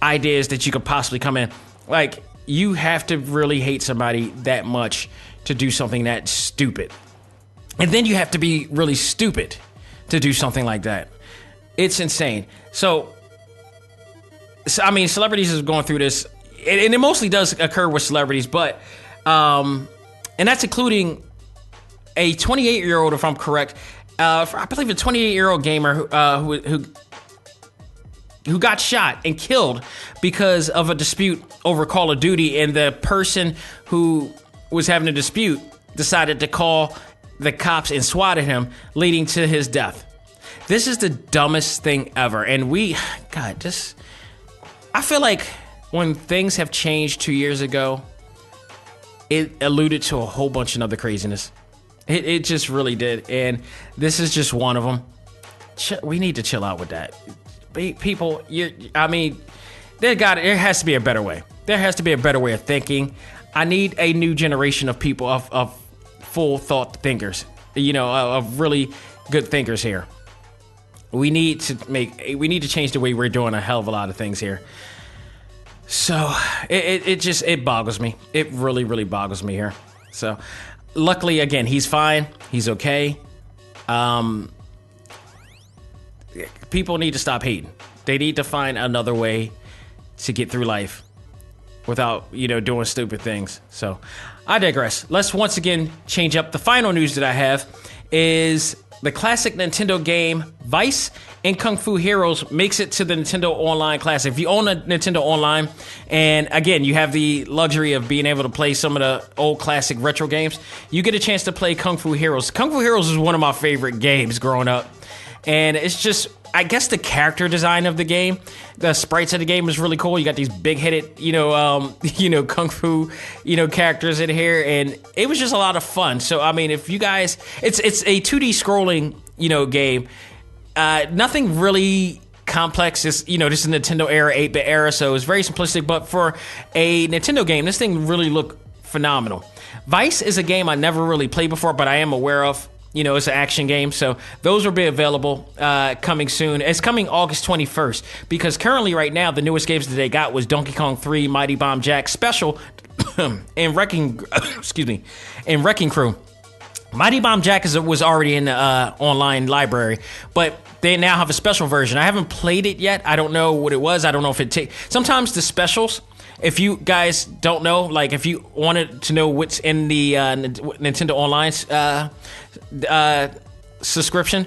ideas that you could possibly come in. Like, you have to really hate somebody that much to do something that stupid. And then you have to be really stupid to do something like that. It's insane. So I mean, celebrities is going through this, and it mostly does occur with celebrities, but and that's including a 28-year-old, if I'm correct. I believe a 28-year-old gamer who got shot and killed because of a dispute over Call of Duty, and the person who was having a dispute decided to call the cops and swatted him, leading to his death. This is the dumbest thing ever, and I feel like when things have changed 2 years ago, it alluded to a whole bunch of other craziness. It just really did. And this is just one of them. We need to chill out with that. People, there has to be a better way. There has to be a better way of thinking. I need a new generation of people, of full thought thinkers, of really good thinkers here. We need to change the way we're doing a hell of a lot of things here. So it boggles me. It really, really boggles me here. So luckily, again, he's fine. He's okay. People need to stop hating. They need to find another way to get through life without, doing stupid things. So I digress. Let's once again change up. The final news that I have is the classic Nintendo game Vice and Kung Fu Heroes makes it to the Nintendo Online Classic. If you own a Nintendo Online, and again, you have the luxury of being able to play some of the old classic retro games, you get a chance to play Kung Fu Heroes. Kung Fu Heroes is one of my favorite games growing up. And it's just, I guess the character design of the game, the sprites of the game is really cool. You got these big-headed, Kung Fu, characters in here, and it was just a lot of fun. So, I mean, if you guys, it's a 2D scrolling, game. Nothing really complex. It's, this is Nintendo era, 8-bit era, so it's very simplistic. But for a Nintendo game, this thing really looked phenomenal. Vice is a game I never really played before, but I am aware of. It's an action game, so those will be available coming soon. It's coming August 21st, because currently right now, the newest games that they got was Donkey Kong 3, Mighty Bomb Jack Special, and Wrecking Crew. Mighty Bomb Jack was already in the online library, but they now have a special version. I haven't played it yet. I don't know what it was. I don't know if it takes... Sometimes the specials... If you guys don't know, like if you wanted to know what's in the Nintendo Online subscription,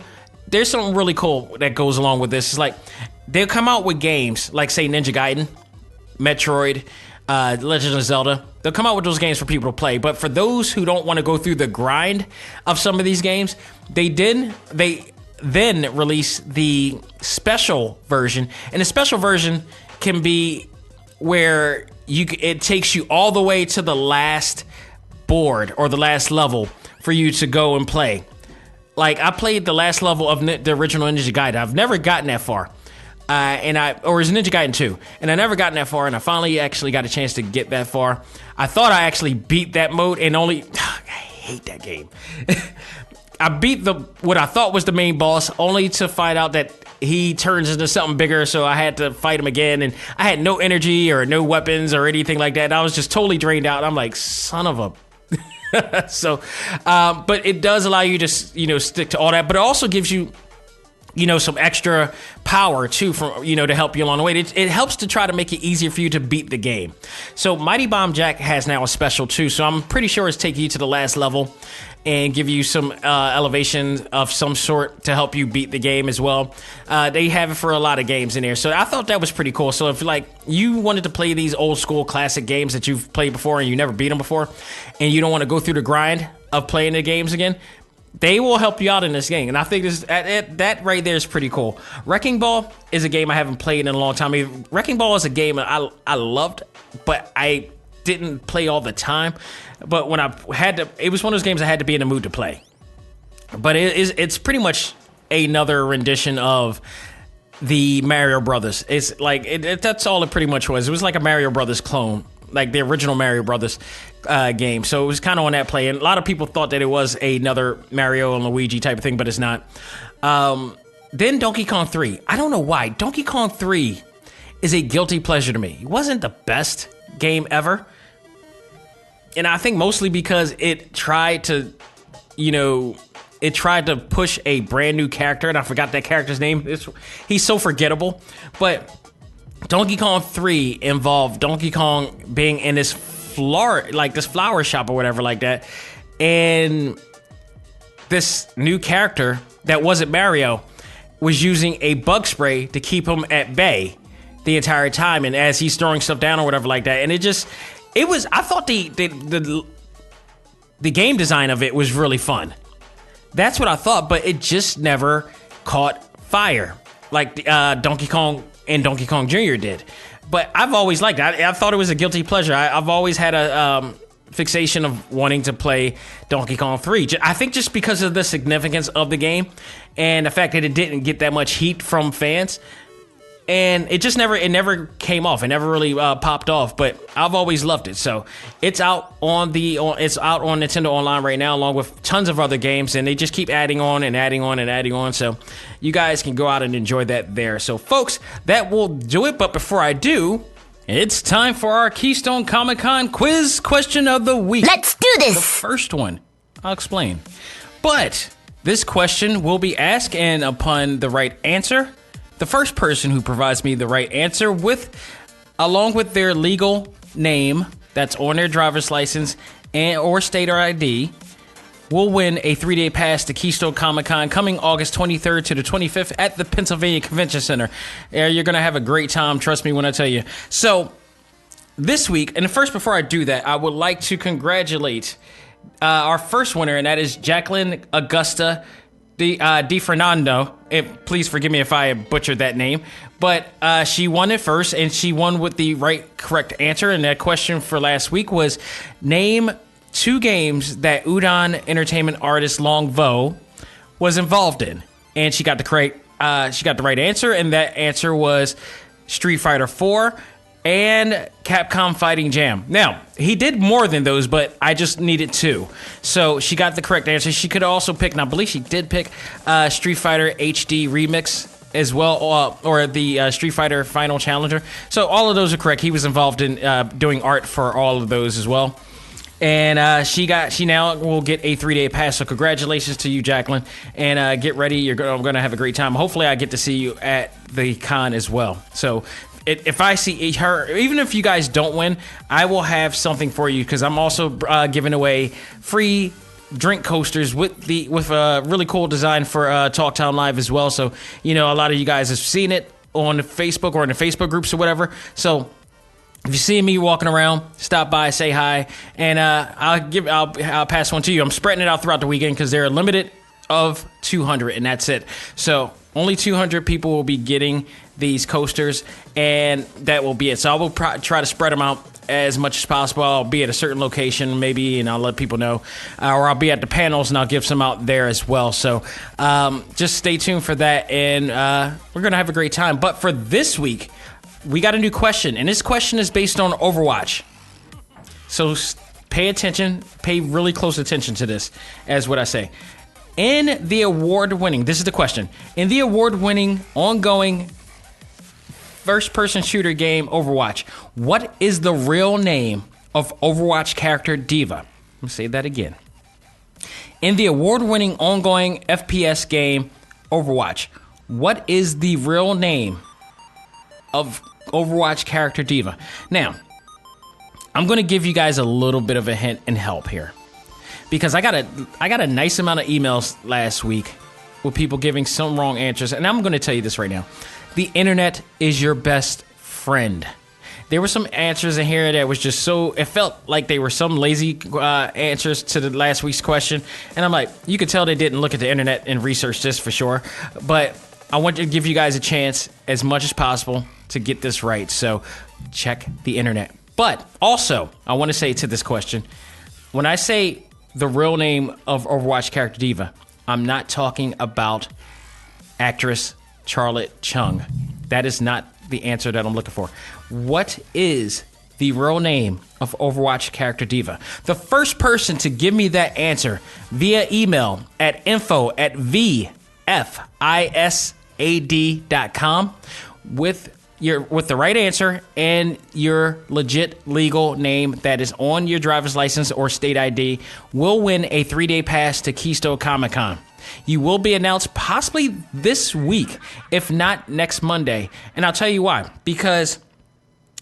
there's something really cool that goes along with this. It's like they'll come out with games like, say, Ninja Gaiden, Metroid, Legend of Zelda. They'll come out with those games for people to play. But for those who don't want to go through the grind of some of these games, they then release the special version. And the special version can be where it takes you all the way to the last board or the last level for you to go and play. Like, I played the last level of the original Ninja Gaiden. I've never gotten that far. Or is Ninja Gaiden 2. And I never gotten that far, and I finally actually got a chance to get that far. I thought I actually beat that mode, and I hate that game. I beat what I thought was the main boss, only to find out that he turns into something bigger, so I had to fight him again, and I had no energy or no weapons or anything like that. I was just totally drained out. I'm like, son of a... So, but it does allow you to, stick to all that, but it also gives you, some extra power too, from, to help you along the way. It helps to try to make it easier for you to beat the game. So Mighty Bomb Jack has now a special too, so I'm pretty sure it's taking you to the last level and give you some elevation of some sort to help you beat the game as well. They have it for a lot of games in there, so I thought that was pretty cool. So if you wanted to play these old school classic games that you've played before and you never beat them before, and you don't want to go through the grind of playing the games again, they will help you out in this game. And I think that right there is pretty cool. Wrecking Ball is a game I haven't played in a long time. Wrecking Ball is a game I loved, but I didn't play all the time. But when I had to, it was one of those games I had to be in the mood to play. But it's pretty much another rendition of the Mario Brothers. It's like that's all it pretty much was. It was like a Mario Brothers clone, like the original Mario Brothers game. So it was kind of on that play. And a lot of people thought that it was another Mario and Luigi type of thing, but it's not. Then Donkey Kong 3. I don't know why. Donkey Kong 3 is a guilty pleasure to me. It wasn't the best game ever. And I think mostly because it tried to push a brand new character, and I forgot that character's name. He's so forgettable. But Donkey Kong 3 involved Donkey Kong being in this flower shop or whatever like that. And this new character that wasn't Mario was using a bug spray to keep him at bay the entire time. And as he's throwing stuff down or whatever like that. And I thought the game design of it was really fun. That's what I thought, but it just never caught fire like Donkey Kong and Donkey Kong Jr. did. But I've always liked it. I thought it was a guilty pleasure. I've always had a fixation of wanting to play Donkey Kong 3. I think just because of the significance of the game and the fact that it didn't get that much heat from fans. And it never came off. It never really popped off. But I've always loved it. So it's out on Nintendo Online right now, along with tons of other games, and they just keep adding on and adding on and adding on. So you guys can go out and enjoy that there. So folks, that will do it. But before I do, it's time for our Keystone Comic-Con quiz question of the week. Let's do this. The first one, I'll explain. But this question will be asked, and upon the right answer, the first person who provides me the right answer along with their legal name that's on their driver's license or state or ID will win a 3-day pass to Keystone Comic-Con coming August 23rd to the 25th at the Pennsylvania Convention Center. You're going to have a great time, trust me when I tell you. So this week, and first before I do that, I would like to congratulate our first winner, and that is Jacqueline Augusta Di Fernando. Please forgive me if I butchered that name, but she won it first, and she won with the correct answer. And that question for last week was, name 2 games that Udon Entertainment artist Long Vo was involved in, and she got the right answer, and that answer was Street Fighter 4 and Capcom Fighting Jam. Now, he did more than those, but I just needed 2. So she got the correct answer. She could also pick, and I believe she did pick, Street Fighter HD Remix as well, or the Street Fighter Final Challenger. So all of those are correct. He was involved in doing art for all of those as well. And she now will get a 3-day pass. So congratulations to you, Jacqueline. And get ready. You're going to have a great time. Hopefully I get to see you at the con as well. So if I see her, even if you guys don't win, I will have something for you, because I'm also giving away free drink coasters with a really cool design for Talk Town Live as well. So, a lot of you guys have seen it on Facebook or in the Facebook groups or whatever. So if you see me walking around, stop by, say hi, and I'll pass one to you. I'm spreading it out throughout the weekend because they're limited of 200, and that's it. So only 200 people will be getting these coasters, and that will be it. So I will try to spread them out as much as possible. I'll be at a certain location maybe, and I'll let people know, or I'll be at the panels and I'll give some out there as well. So just stay tuned for that, and we're gonna have a great time. But for this week, we got a new question, and this question is based on Overwatch. So pay attention, pay really close attention to this, as what I say. In the award-winning, this is the question, in the award-winning ongoing first-person shooter game Overwatch, what is the real name of Overwatch character D.Va? Let me say that again. In the award-winning ongoing FPS game Overwatch, what is the real name of Overwatch character D.Va? Now, I'm going to give you guys a little bit of a hint and help here, because I got a nice amount of emails last week with people giving some wrong answers, and I'm going to tell you this right now. The internet is your best friend. There were some answers in here that was just so, it felt like they were some lazy answers to the last week's question. And I'm like, you could tell they didn't look at the internet and research this for sure. But I want to give you guys a chance as much as possible to get this right. So check the internet. But also, I want to say to this question, when I say the real name of Overwatch character D.Va, I'm not talking about actress Charlotte Chung. That is not the answer that I'm looking for. What is the real name of Overwatch character D.Va? The first person to give me that answer via email at info@vfisad.com with the right answer and your legit legal name that is on your driver's license or state ID will win a 3-day pass to Keystone Comic-Con. You will be announced possibly this week, if not next Monday. And I'll tell you why. Because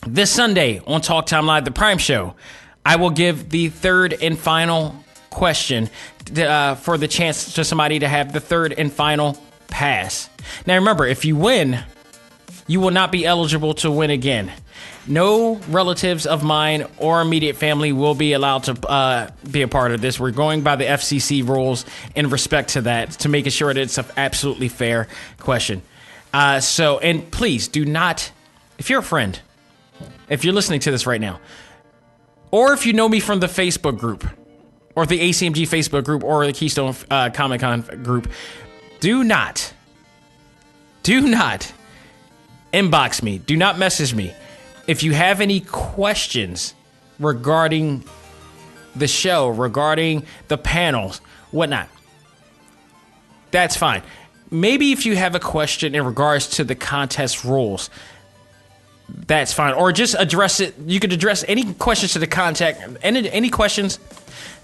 this Sunday on Talk Time Live, the Prime Show, I will give the third and final question for the chance to somebody to have the third and final pass. Now remember, if you win, you will not be eligible to win again. No relatives of mine or immediate family will be allowed to be a part of this. We're going by the FCC rules in respect to that, to making sure that it's an absolutely fair question. And please do not, if you're a friend, if you're listening to this right now, or if you know me from the Facebook group, or the A.C.M.G. Facebook group, or the Keystone Comic-Con group, do not inbox me. Do not message me. If you have any questions regarding the show, regarding the panels, whatnot, that's fine. Maybe if you have a question in regards to the contest rules, that's fine. Or just address it. You could address any questions to the any questions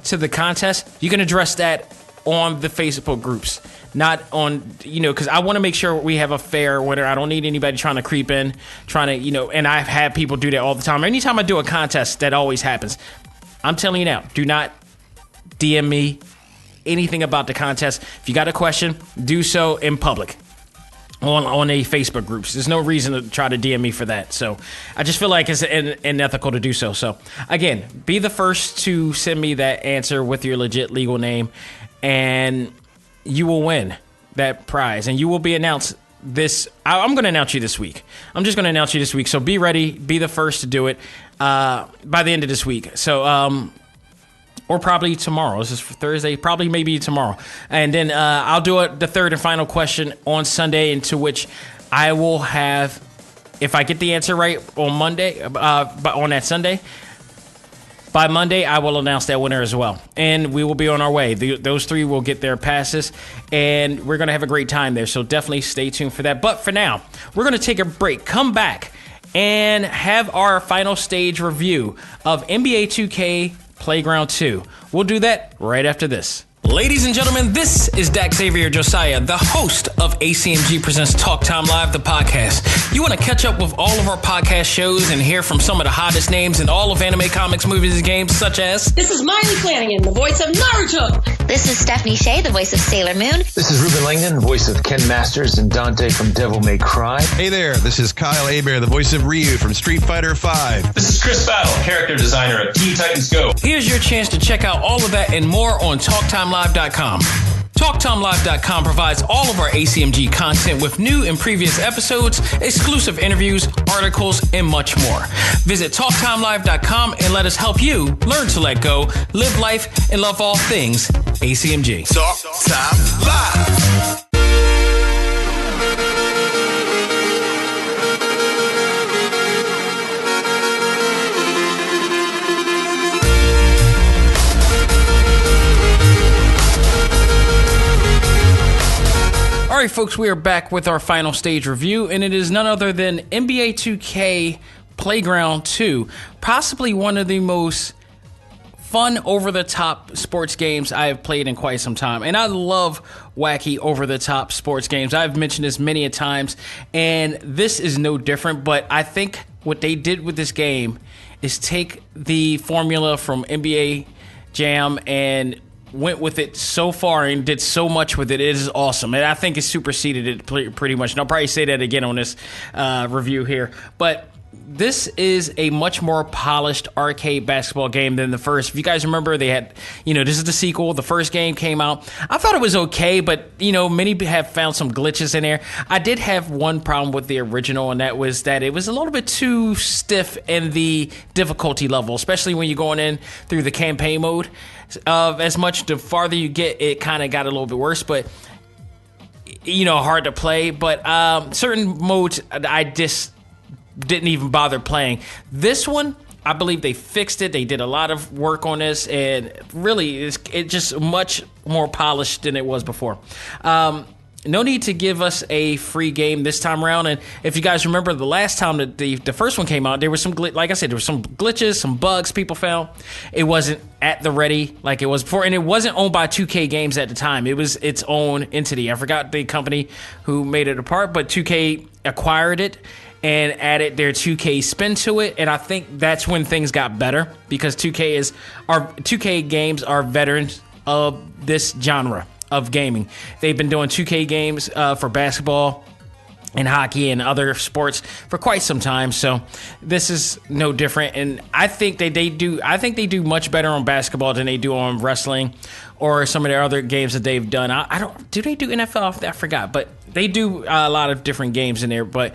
to the contest. You can address that on the Facebook groups, not on, because I want to make sure we have a fair winner. I don't need anybody trying to creep in, and I've had people do that all the time. Anytime I do a contest, that always happens. I'm telling you now, do not DM me anything about the contest. If you got a question, do so in public on a Facebook groups. There's no reason to try to DM me for that. So I just feel like it's unethical to do so. So again, be the first to send me that answer with your legit legal name, and you will win that prize, and you will be announced this. I'm going to announce you this week. I'm just going to announce you this week. So be ready. Be the first to do it by the end of this week. So, or probably tomorrow. This is for Thursday. Probably maybe tomorrow. And then I'll do the third and final question on Sunday, into which I will have, if I get the answer right on Monday, but on that Sunday, by Monday, I will announce that winner as well. And we will be on our way. Those three will get their passes, and we're going to have a great time there. So definitely stay tuned for that. But for now, we're going to take a break, come back, and have our final stage review of NBA 2K Playground 2. We'll do that right after this. Ladies and gentlemen, this is Dak Xavier Josiah, the host of A.C.M.G. Presents Talk Time Live, the podcast. You want to catch up with all of our podcast shows and hear from some of the hottest names in all of anime, comics, movies, and games, such as... This is Miley Flanagan, the voice of Naruto. This is Stephanie Shea, the voice of Sailor Moon. This is Ruben Langdon, voice of Ken Masters and Dante from Devil May Cry. Hey there, this is Kyle Hebert, the voice of Ryu from Street Fighter V. This is Chris Battle, character designer of Teen Titans Go. Here's your chance to check out all of that and more on TalkTimeLive.com. TalkTimeLive.com provides all of our ACMG content with new and previous episodes, exclusive interviews, articles, and much more. Visit TalkTimeLive.com and let us help you learn to let go, live life, and love all things ACMG. Talk Time Live. All right, folks, we are back with our final stage review, and it is none other than NBA 2K Playground 2, possibly one of the most fun, over-the-top sports games I have played in quite some time. And I love wacky, over-the-top sports games. I've mentioned this many a times, and this is no different, but I think what they did with this game is take the formula from NBA Jam and went with it so far and did so much with it. It is awesome. And I think it superseded it pretty much. And I'll probably say that again on this review here. But this is a much more polished arcade basketball game than the first. If you guys remember, they had, this is the sequel. The first game came out. I thought it was okay, but, many have found some glitches in there. I did have one problem with the original, and that was that it was a little bit too stiff in the difficulty level, especially when you're going in through the campaign mode. As much the farther you get, it kind of got a little bit worse, but hard to play. But certain modes I just didn't even bother playing. This one, I believe they fixed it. They did a lot of work on this, and really it's just much more polished than it was before. No need to give us a free game this time around. And if you guys remember the last time that the first one came out, there was some like I said, there were some glitches, some bugs people found. It wasn't at the ready like it was before, and it wasn't owned by 2K Games at the time. It was its own entity. I forgot the company who made it apart, but 2K acquired it and added their 2K spin to it, and I think that's when things got better, because 2K Games are veterans of this genre of gaming. They've been doing 2K games for basketball and hockey and other sports for quite some time, so this is no different. And I think they do much better on basketball than they do on wrestling or some of their other games that they've done. I don't do they do NFL? I forgot, but they do a lot of different games in there. But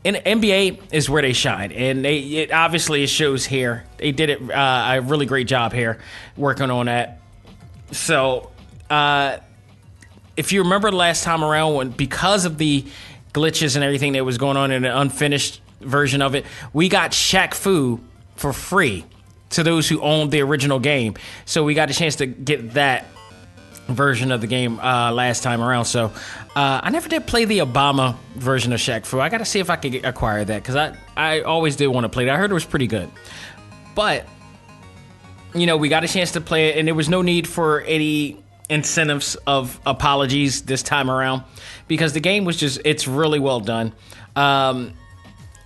in NBA is where they shine, and it obviously shows here. They did it a really great job here working on that. So if you remember last time around, because of the glitches and everything that was going on in an unfinished version of it, we got Shaq Fu for free to those who owned the original game. So we got a chance to get that version of the game last time around. So I never did play the Obama version of Shaq Fu. I got to see if I could acquire that, because I always did want to play that. I heard it was pretty good. But, we got a chance to play it, and there was no need for any incentives of apologies this time around, because the game was it's really well done. I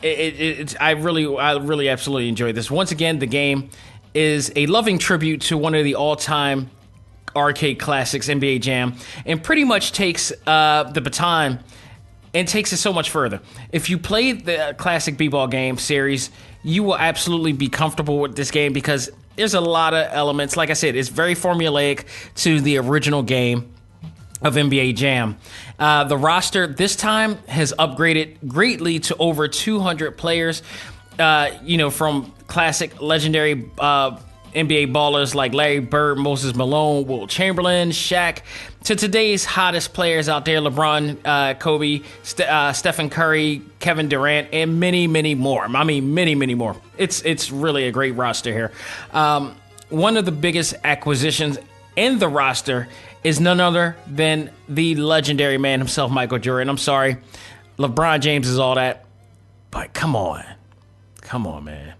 really absolutely enjoyed this. Once again, the game is a loving tribute to one of the all-time arcade classics, NBA Jam, and pretty much takes the baton and takes it so much further. If you played the classic b-ball game series, you will absolutely be comfortable with this game, because there's a lot of elements. Like I said, it's very formulaic to the original game of NBA Jam. The roster this time has upgraded greatly to over 200 players, from classic legendary NBA ballers like Larry Bird, Moses Malone, Wilt Chamberlain, Shaq, to today's hottest players out there, LeBron, Kobe, Stephen Curry, Kevin Durant, and many, many more. I mean, many, many more. It's really a great roster here. One of the biggest acquisitions in the roster is none other than the legendary man himself, Michael Jordan. I'm sorry, LeBron James is all that, but come on, man.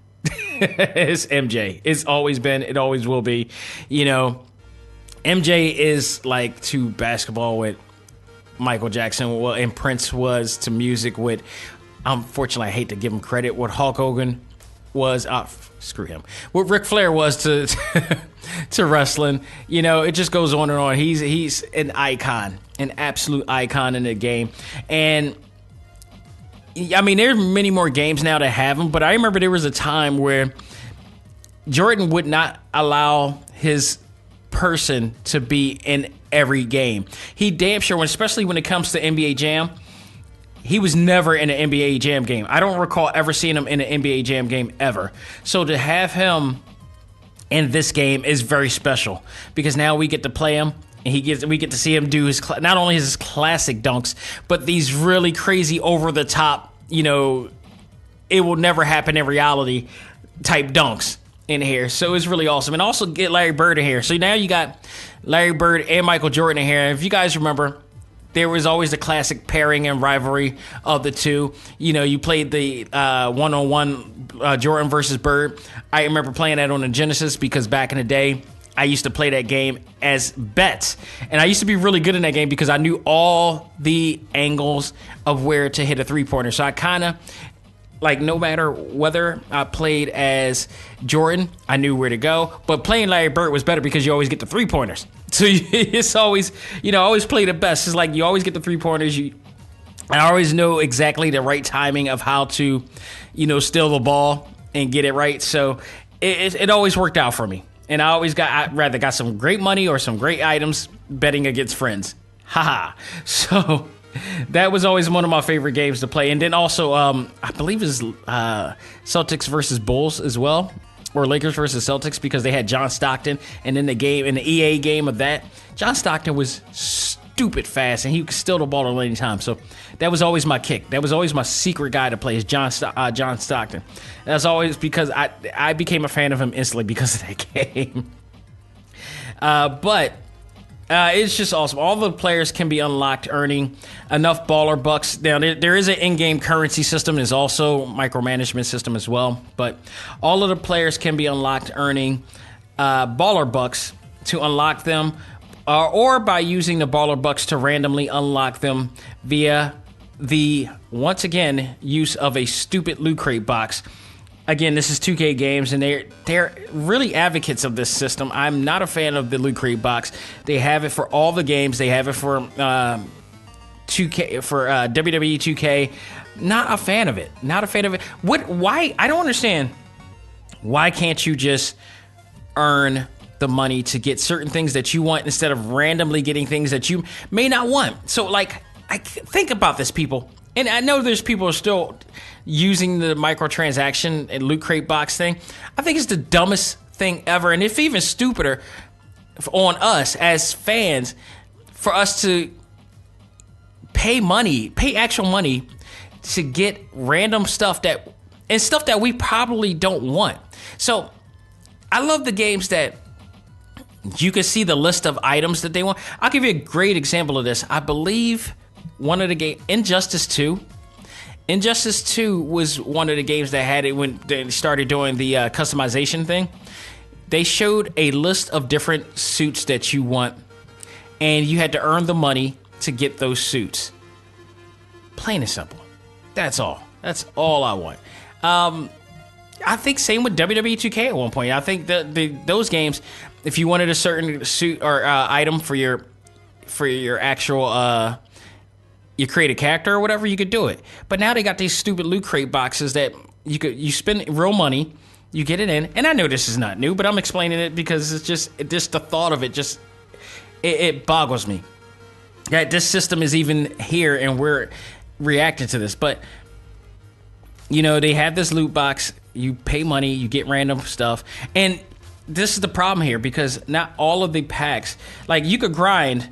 It's MJ. It's always been, it always will be. MJ is like to basketball with Michael Jackson, well, and Prince was to music with, unfortunately, I hate to give him credit, what Hulk Hogan was, screw him, what Ric Flair was to to wrestling. You know, it just goes on and on. He's an icon, an absolute icon in the game. And I mean, there's many more games now that have him, but I remember there was a time where Jordan would not allow his person to be in every game. He damn sure, especially when it comes to NBA Jam, he was never in an NBA Jam game. I don't recall ever seeing him in an NBA Jam game ever. So to have him in this game is very special because now we get to play him, and we get to see him do his not only his classic dunks, but these really crazy over the top, you know, it will never happen in reality type dunks in here. So it's really awesome. And also get Larry Bird in here. So now you got Larry Bird and Michael Jordan in here. If you guys remember, there was always the classic pairing and rivalry of the two. You know, you played the one-on-one Jordan versus Bird. I remember playing that on the Genesis because back in the day, I used to play that game as bets. And I used to be really good in that game because I knew all the angles of where to hit a three-pointer. So I kind of, like, no matter whether I played as Jordan, I knew where to go. But playing Larry Bird was better because you always get the three-pointers. So it's always, you know, always play the best. It's like you always get the three-pointers. I always know exactly the right timing of how to, you know, steal the ball and get it right. So it always worked out for me. And I rather got some great money or some great items betting against friends. Haha. So that was always one of my favorite games to play. And then also, I believe it's Celtics versus Bulls as well, or Lakers versus Celtics, because they had John Stockton. And in the EA game of that, John Stockton was stupid fast, and he could steal the ball at any time. So that was always my kick. That was always my secret guy to play, is John Stockton. That's always because I became a fan of him instantly because of that game. But it's just awesome. All the players can be unlocked earning enough baller bucks. Now, there is an in-game currency system. There's also micromanagement system as well. But all of the players can be unlocked earning baller bucks to unlock them, or by using the baller bucks to randomly unlock them via the, once again, use of a stupid loot crate box. Again, this is 2K Games, and they're really advocates of this system. I'm not a fan of the loot crate box. They have it for all the games. They have it for 2K, for WWE 2K. Not a fan of it. Not a fan of it. Why? I don't understand. Why can't you just earn the money to get certain things that you want instead of randomly getting things that you may not want? So, like, think about this, people. And I know there's people who are still using the microtransaction and loot crate box thing. I think it's the dumbest thing ever. And it's even stupider on us as fans for us to pay actual money to get random stuff that we probably don't want. So I love the games that you can see the list of items that they want. I'll give you a great example of this. I believe one of the games, Injustice 2 was one of the games that had it when they started doing the customization thing. They showed a list of different suits that you want, and you had to earn the money to get those suits. Plain and simple. That's all. That's all I want. I think same with WWE 2K at one point. I think those games, if you wanted a certain suit or item for your actual you create a character or whatever, you could do it. But now they got these stupid loot crate boxes that you spend real money, you get it in. And I know this is not new, but I'm explaining it because it's just the thought of it just it boggles me that this system is even here and we're reacting to this. But you know, they have this loot box. You pay money, you get random stuff, and this is the problem here because not all of the packs, like, you could grind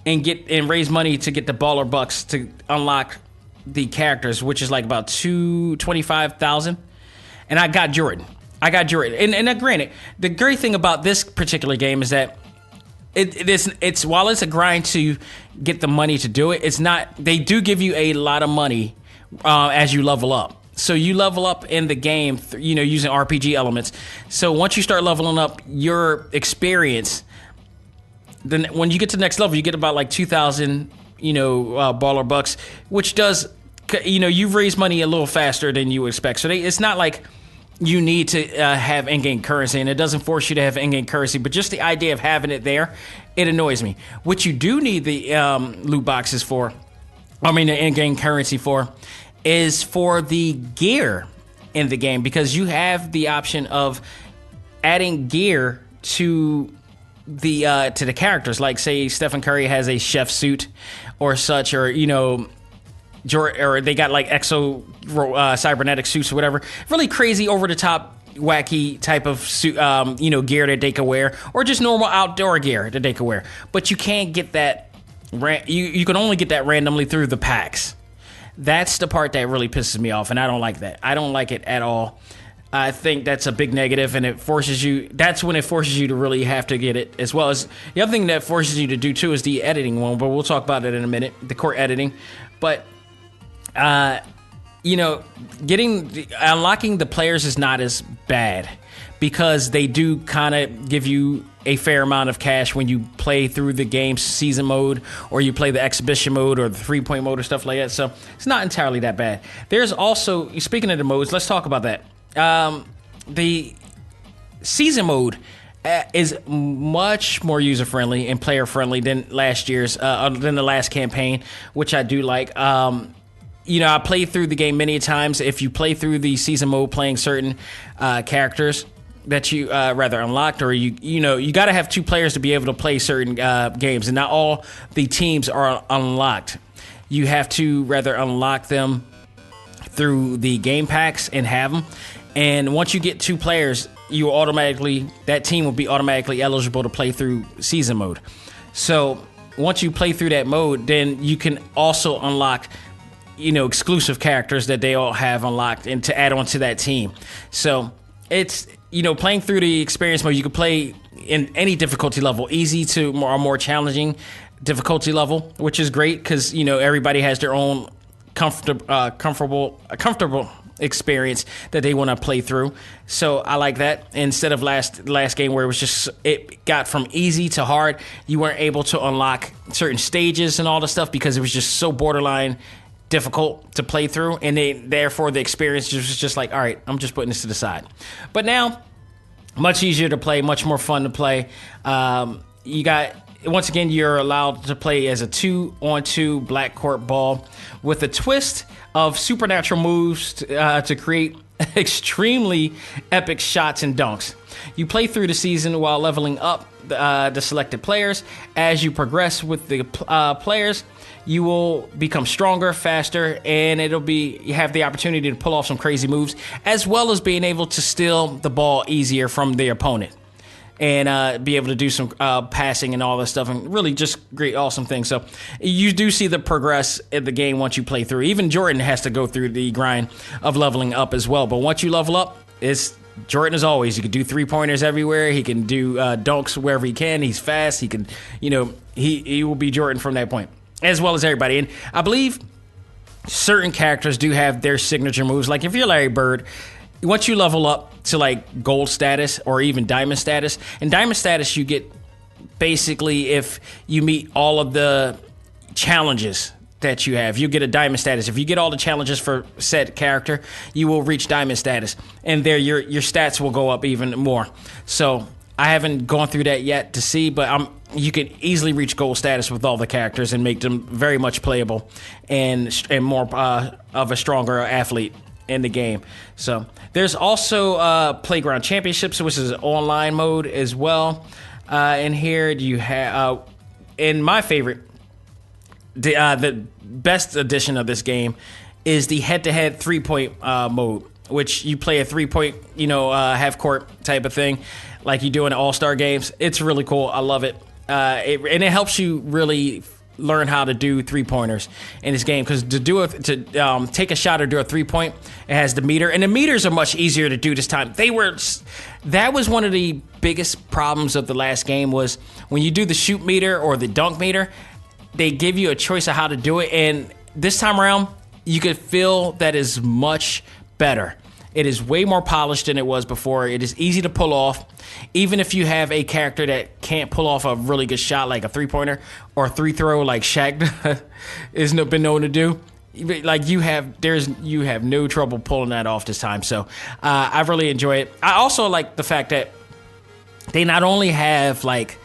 and raise money to get the baller bucks to unlock the characters, which is like about 225,000. And I got Jordan. And granted, the great thing about this particular game is that it's while it's a grind to get the money to do it, it's not. They do give you a lot of money as you level up. So you level up in the game, you know, using RPG elements. So once you start leveling up, your experience then when you get to the next level, you get about like 2,000, baller bucks, which does, you've raised money a little faster than you expect. So it's not like you need to have in-game currency, and it doesn't force you to have in-game currency, but just the idea of having it there, it annoys me. What you do need the loot boxes for, the in-game currency for, is for the gear in the game, because you have the option of adding gear to the characters. Like, say Stephen Curry has a chef suit or such, or or they got like exo cybernetic suits or whatever, really crazy, over the top, wacky type of suit, gear that they could wear, or just normal outdoor gear that they could wear. But you can't get that. You can only get that randomly through the packs. That's the part that really pisses me off, and I don't like that. I don't like it at all. I think that's a big negative, and that's when it forces you to really have to get it, as well as the other thing that forces you to do too is the editing one, but we'll talk about it in a minute, the core editing. But unlocking the players is not as bad, because they do kind of give you a fair amount of cash when you play through the game's season mode, or you play the exhibition mode or the 3-point mode or stuff like that. So it's not entirely that bad. There's also, speaking of the modes, let's talk about that. The season mode is much more user-friendly and player-friendly than than the last campaign, which I do like. I played through the game many times. If you play through the season mode playing certain characters that you rather unlocked, or you got to have 2 players to be able to play certain games, and not all the teams are unlocked. You have to rather unlock them through the game packs and have them. And once you get 2 players, that team will be automatically eligible to play through season mode. So once you play through that mode, then you can also unlock exclusive characters that they all have unlocked, and to add on to that team. So it's, playing through the experience mode, you can play in any difficulty level, easy to more challenging difficulty level, which is great, because, everybody has their own comfortable experience that they want to play through. So I like that. Instead of last game where it got from easy to hard, you weren't able to unlock certain stages and all the stuff because it was just so borderline difficult to play through, and therefore the experience was just like, all right, I'm just putting this to the side. But now, much easier to play, much more fun to play. Once again, you're allowed to play as a 2-on-2 black court ball with a twist of supernatural moves to create extremely epic shots and dunks. You play through the season while leveling up the selected players. As you progress with the players, you will become stronger, faster, and you have the opportunity to pull off some crazy moves, as well as being able to steal the ball easier from the opponent, and be able to do some passing and all that stuff, and really just great, awesome things. So you do see the progress in the game once you play through. Even Jordan has to go through the grind of leveling up as well. But once you level up, it's Jordan as always. He can do 3-pointers everywhere. He can do dunks wherever he can. He's fast. He can, he will be Jordan from that point, as well as everybody. And I believe certain characters do have their signature moves. Like if you're Larry Bird, once you level up to like gold status or even diamond status, in diamond status you get basically, if you meet all of the challenges that you have, you get a diamond status. If you get all the challenges for said character, you will reach diamond status, and there your stats will go up even more. So I haven't gone through that yet to see, but you can easily reach gold status with all the characters and make them very much playable and more of a stronger athlete in the game. So there's also Playground Championships, which is an online mode as well. In here, you have, in my favorite, the best edition of this game is the head-to-head 3-point mode, which you play a 3-point, half-court type of thing, like you do in All-Star games. It's really cool. I love it. And it helps you really learn how to do 3-pointers in this game, because to take a shot or do a 3-point, it has the meter, and the meters are much easier to do this time. That was one of the biggest problems of the last game, was when you do the shoot meter or the dunk meter, they give you a choice of how to do it, and this time around you could feel that is much better. It is way more polished than it was before. It is easy to pull off. Even if you have a character that can't pull off a really good shot, like a 3-pointer or a 3-throw, like Shaq has been known to do, like you have no trouble pulling that off this time. So I really enjoy it. I also like the fact that they not only have like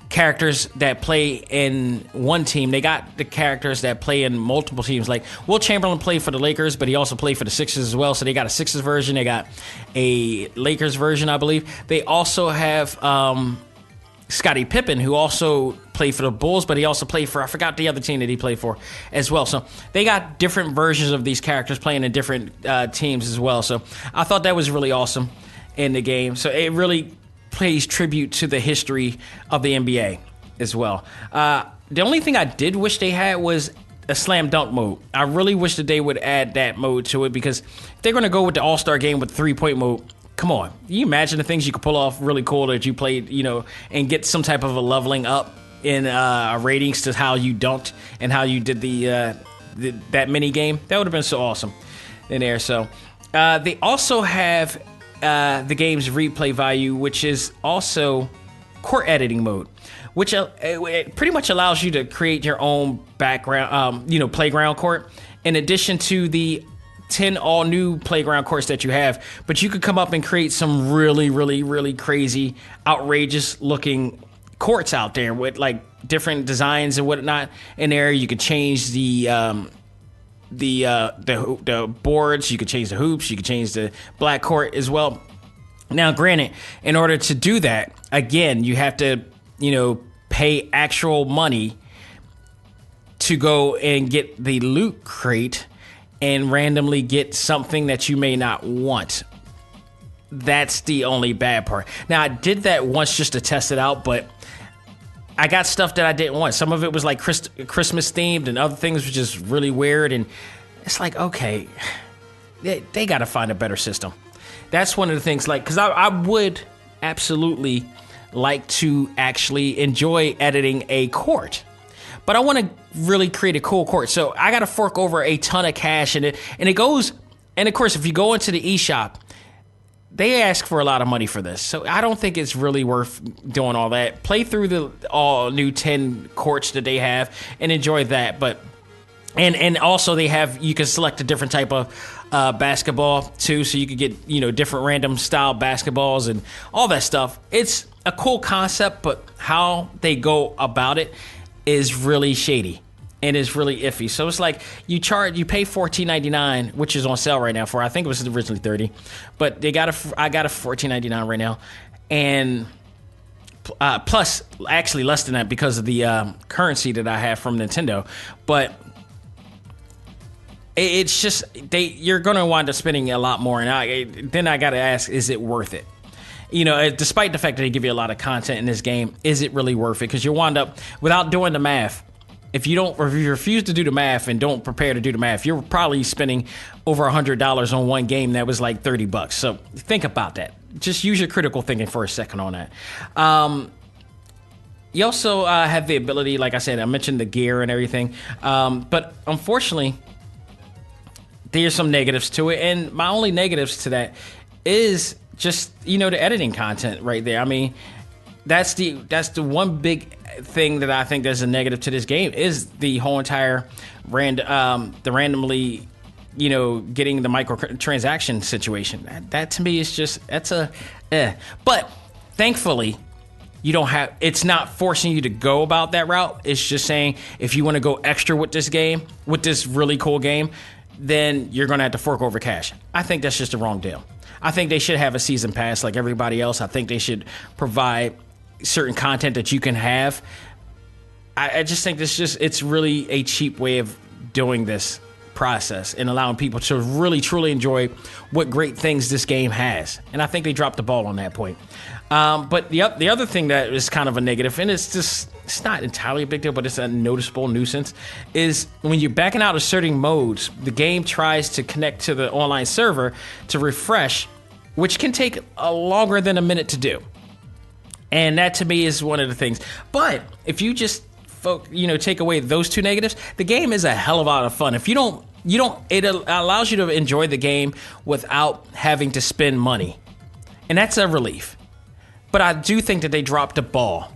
characters that play in one team, they got the characters that play in multiple teams. Like Will Chamberlain played for the Lakers, but he also played for the Sixers as well. So they got a Sixers version, they got a Lakers version, I believe. They also have Scottie Pippen, who also played for the Bulls, but he also played for, I forgot the other team that he played for as well. So they got different versions of these characters playing in different teams as well. So I thought that was really awesome in the game. So it really pays tribute to the history of the NBA as well. The only thing I did wish they had was a slam dunk mode. I really wish that they would add that mode to it, because if they're going to go with the All-Star game with 3-point mode, come on. You imagine the things you could pull off really cool that you played, and get some type of a leveling up in ratings to how you dunked and how you did that mini game. That would have been so awesome in there. So they also have the game's replay value, which is also court editing mode, which it pretty much allows you to create your own background, playground court, in addition to the 10 all new playground courts that you have. But you could come up and create some really, really, really crazy, outrageous looking courts out there with like different designs and whatnot in there. You could change the boards, you could change the hoops, you could change the black court as well. Now, granted, in order to do that, again, you have to, pay actual money to go and get the loot crate and randomly get something that you may not want. That's the only bad part. Now, I did that once just to test it out, but I got stuff that I didn't want. Some of it was like Christmas themed, and other things were just really weird. And it's like, okay, they got to find a better system. That's one of the things, like, because I would absolutely like to actually enjoy editing a court, but I want to really create a cool court. So I got to fork over a ton of cash in it. And it goes, and of course, if you go into the eShop, they ask for a lot of money for this. So I don't think it's really worth doing all that. Play through the all new 10 courts that they have and enjoy that. But, and also they have, you can select a different type of basketball too. So you could get, different random style basketballs and all that stuff. It's a cool concept, but how they go about it is really shady and is really iffy. So it's like you pay $14.99, which is on sale right now for, I think it was originally $30, but I got a $14.99 right now, and plus actually less than that because of the currency that I have from Nintendo. But it's just you're going to wind up spending a lot more, and then I got to ask, is it worth it? Despite the fact that they give you a lot of content in this game, is it really worth it? Because you wind up, without doing the math, if you refuse to do the math and don't prepare to do the math, you're probably spending over $100 on one game that was like $30. So think about that. Just use your critical thinking for a second on that. You also have the ability, like I said, I mentioned the gear and everything, but unfortunately, there's some negatives to it, and my only negatives to that is just, the editing content right there. I mean, that's the one big thing that I think there's a negative to this game, is the whole entire randomly, getting the microtransaction situation. That to me is just, that's But thankfully, it's not forcing you to go about that route. It's just saying, if you want to go extra with this game, with this really cool game, then you're going to have to fork over cash. I think that's just the wrong deal. I think they should have a season pass like everybody else. I think they should provide certain content that you can have. I just think it's really a cheap way of doing this process and allowing people to really truly enjoy what great things this game has. And I think they dropped the ball on that point. But the other thing that is kind of a negative, and it's not entirely a big deal, but it's a noticeable nuisance, is when you're backing out of certain modes, the game tries to connect to the online server to refresh, which can take longer than a minute to do. And that to me is one of the things. But if you just take away those two negatives, the game is a hell of a lot of fun. If you don't it allows you to enjoy the game without having to spend money. And that's a relief. But I do think that they dropped the ball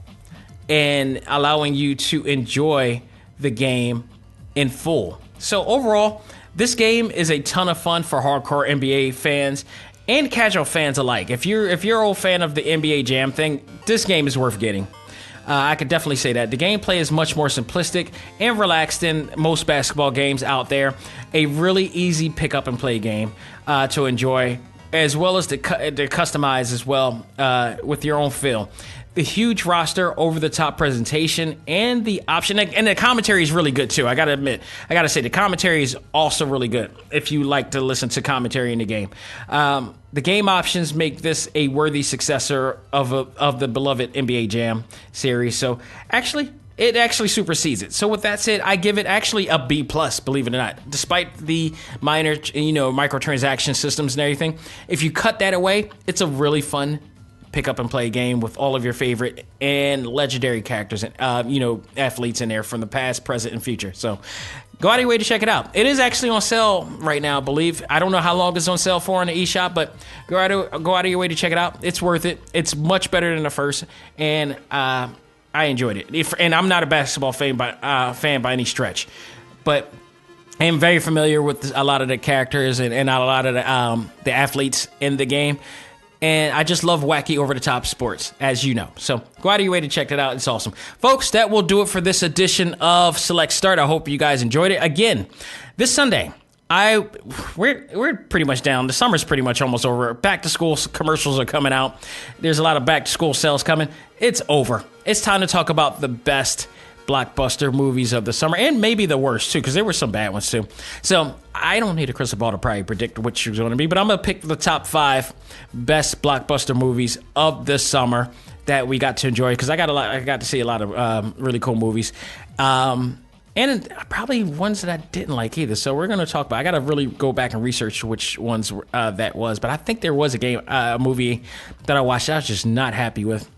in allowing you to enjoy the game in full. So overall, this game is a ton of fun for hardcore NBA fans and casual fans alike. If you're an old fan of the NBA Jam thing, this game is worth getting. I could definitely say that. The gameplay is much more simplistic and relaxed than most basketball games out there. A really easy pick up and play game to enjoy, as well as to customize as well with your own feel. The huge roster, over-the-top presentation, and the option, and the commentary is really good too. I gotta say, the commentary is also really good if you like to listen to commentary in the game. The game options make this a worthy successor of the beloved NBA Jam series. So it actually supersedes it. So with that said, I give it actually a B+, believe it or not. Despite the minor, microtransaction systems and everything, if you cut that away, it's a really fun pick up and play game with all of your favorite and legendary characters and athletes in there from the past, present, and future. So go out of your way to check it out. It is actually on sale right now, I believe. I don't know how long it's on sale for on the eShop, but go out of your way to check it out. It's worth it. It's much better than the first, and I enjoyed it. And I'm not a basketball fan by any stretch, but I am very familiar with a lot of the characters and a lot of the athletes in the game. And I just love wacky, over-the-top sports, as you know. So go out of your way to check it out. It's awesome. Folks, that will do it for this edition of Select Start. I hope you guys enjoyed it. Again, this Sunday, we're pretty much down. The summer's pretty much almost over. Back-to-school commercials are coming out. There's a lot of back-to-school sales coming. It's over. It's time to talk about the best blockbuster movies of the summer, and maybe the worst too, because there were some bad ones too. So I don't need a crystal ball to probably predict which is going to be, but I'm going to pick the top 5 best blockbuster movies of the summer that we got to enjoy, because I got to see a lot of really cool movies, and probably ones that I didn't like either. So we're going to talk about. I got to really go back and research which ones that was, but I think there was a movie that I watched that I was just not happy with.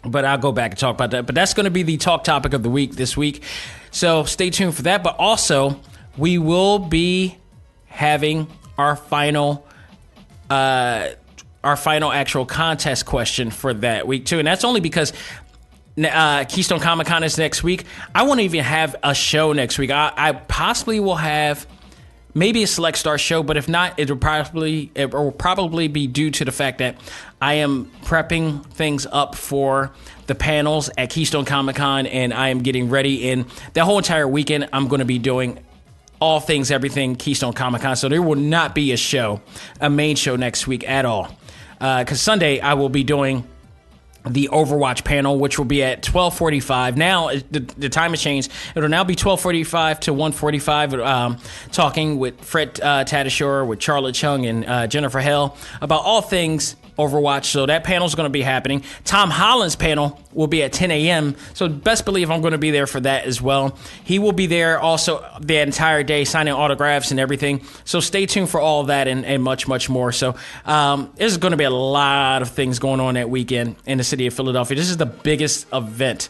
But I'll go back and talk about that. But that's going to be the talk topic of the week this week. So stay tuned for that. But also, we will be having our final actual contest question for that week too. And that's only because Keystone Comic-Con is next week. I won't even have a show next week. I possibly will have maybe a Select Star show, but if not, it will probably be due to the fact that I am prepping things up for the panels at Keystone Comic-Con, and I am getting ready. And that whole entire weekend, I'm going to be doing all things, everything Keystone Comic-Con. So there will not be a main show next week at all. Because Sunday, I will be doing the Overwatch panel, which will be at 12:45. Now the time has changed. It'll now be 12:45 to 1:45. Talking with Fred Tatasciore, with Charlotte Chung, and Jennifer Hale about all things Overwatch. So that panel is going to be happening. Tom Holland's panel will be at 10 a.m. So best believe I'm going to be there for that as well. He will be there also the entire day, signing autographs and everything. So stay tuned for all of that and much, much more. So there's going to be a lot of things going on that weekend in the city of Philadelphia. This is the biggest event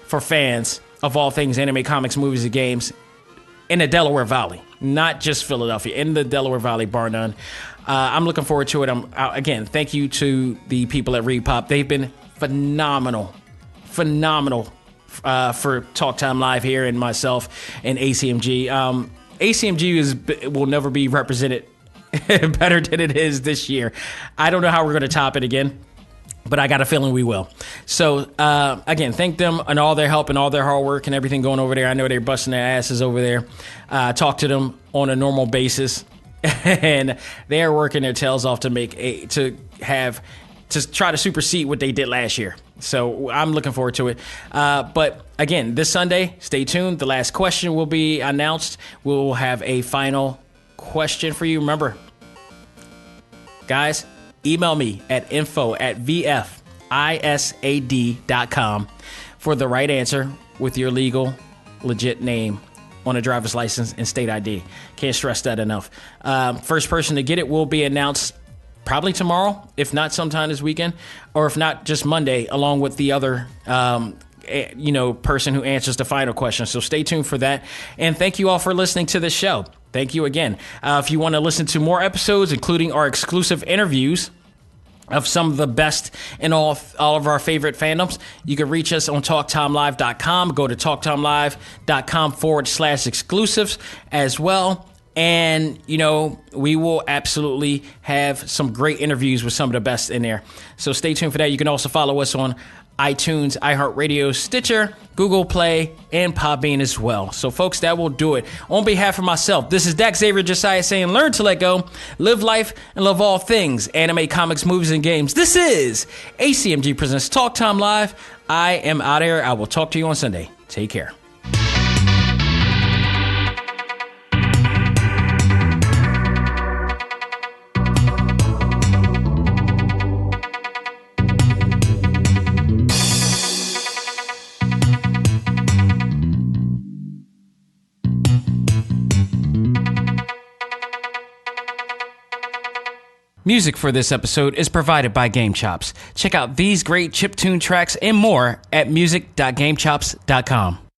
for fans of all things anime, comics, movies, and games in the Delaware Valley, not just Philadelphia, in the Delaware Valley, bar none. I'm looking forward to it. Again, thank you to the people at Repop. They've been phenomenal for Talk Time Live here, and myself and A.C.M.G. A.C.M.G. will never be represented better than it is this year. I don't know how we're going to top it again, but I got a feeling we will. So, again, thank them and all their help and all their hard work and everything going over there. I know they're busting their asses over there. Talk to them on a normal basis. And they are working their tails off to try to supersede what they did last year. So I'm looking forward to it. But again, this Sunday, stay tuned. The last question will be announced. We'll have a final question for you. Remember, guys, email me at info@vfisad.com for the right answer with your legal, legit name on a driver's license and state ID. Can't stress that enough. First person to get it will be announced probably tomorrow, if not sometime this weekend, or if not just Monday, along with the other person who answers the final question. So stay tuned for that. And thank you all for listening to this show. Thank you again. If you want to listen to more episodes, including our exclusive interviews of some of the best in all of our favorite fandoms, you can reach us on TalkTimeLive.com. Go to TalkTimeLive.com/exclusives as well. And, you know, we will absolutely have some great interviews with some of the best in there. So stay tuned for that. You can also follow us on iTunes, iHeartRadio, Stitcher, Google Play, and Podbean as well. So, folks, that will do it. On behalf of myself, this is Dak Xavier Josiah saying, learn to let go, live life, and love all things anime, comics, movies, and games. This is A.C.M.G. Presents Talk Time Live. I am out of here. I will talk to you on Sunday. Take care. Music for this episode is provided by Game Chops. Check out these great chiptune tracks and more at music.gamechops.com.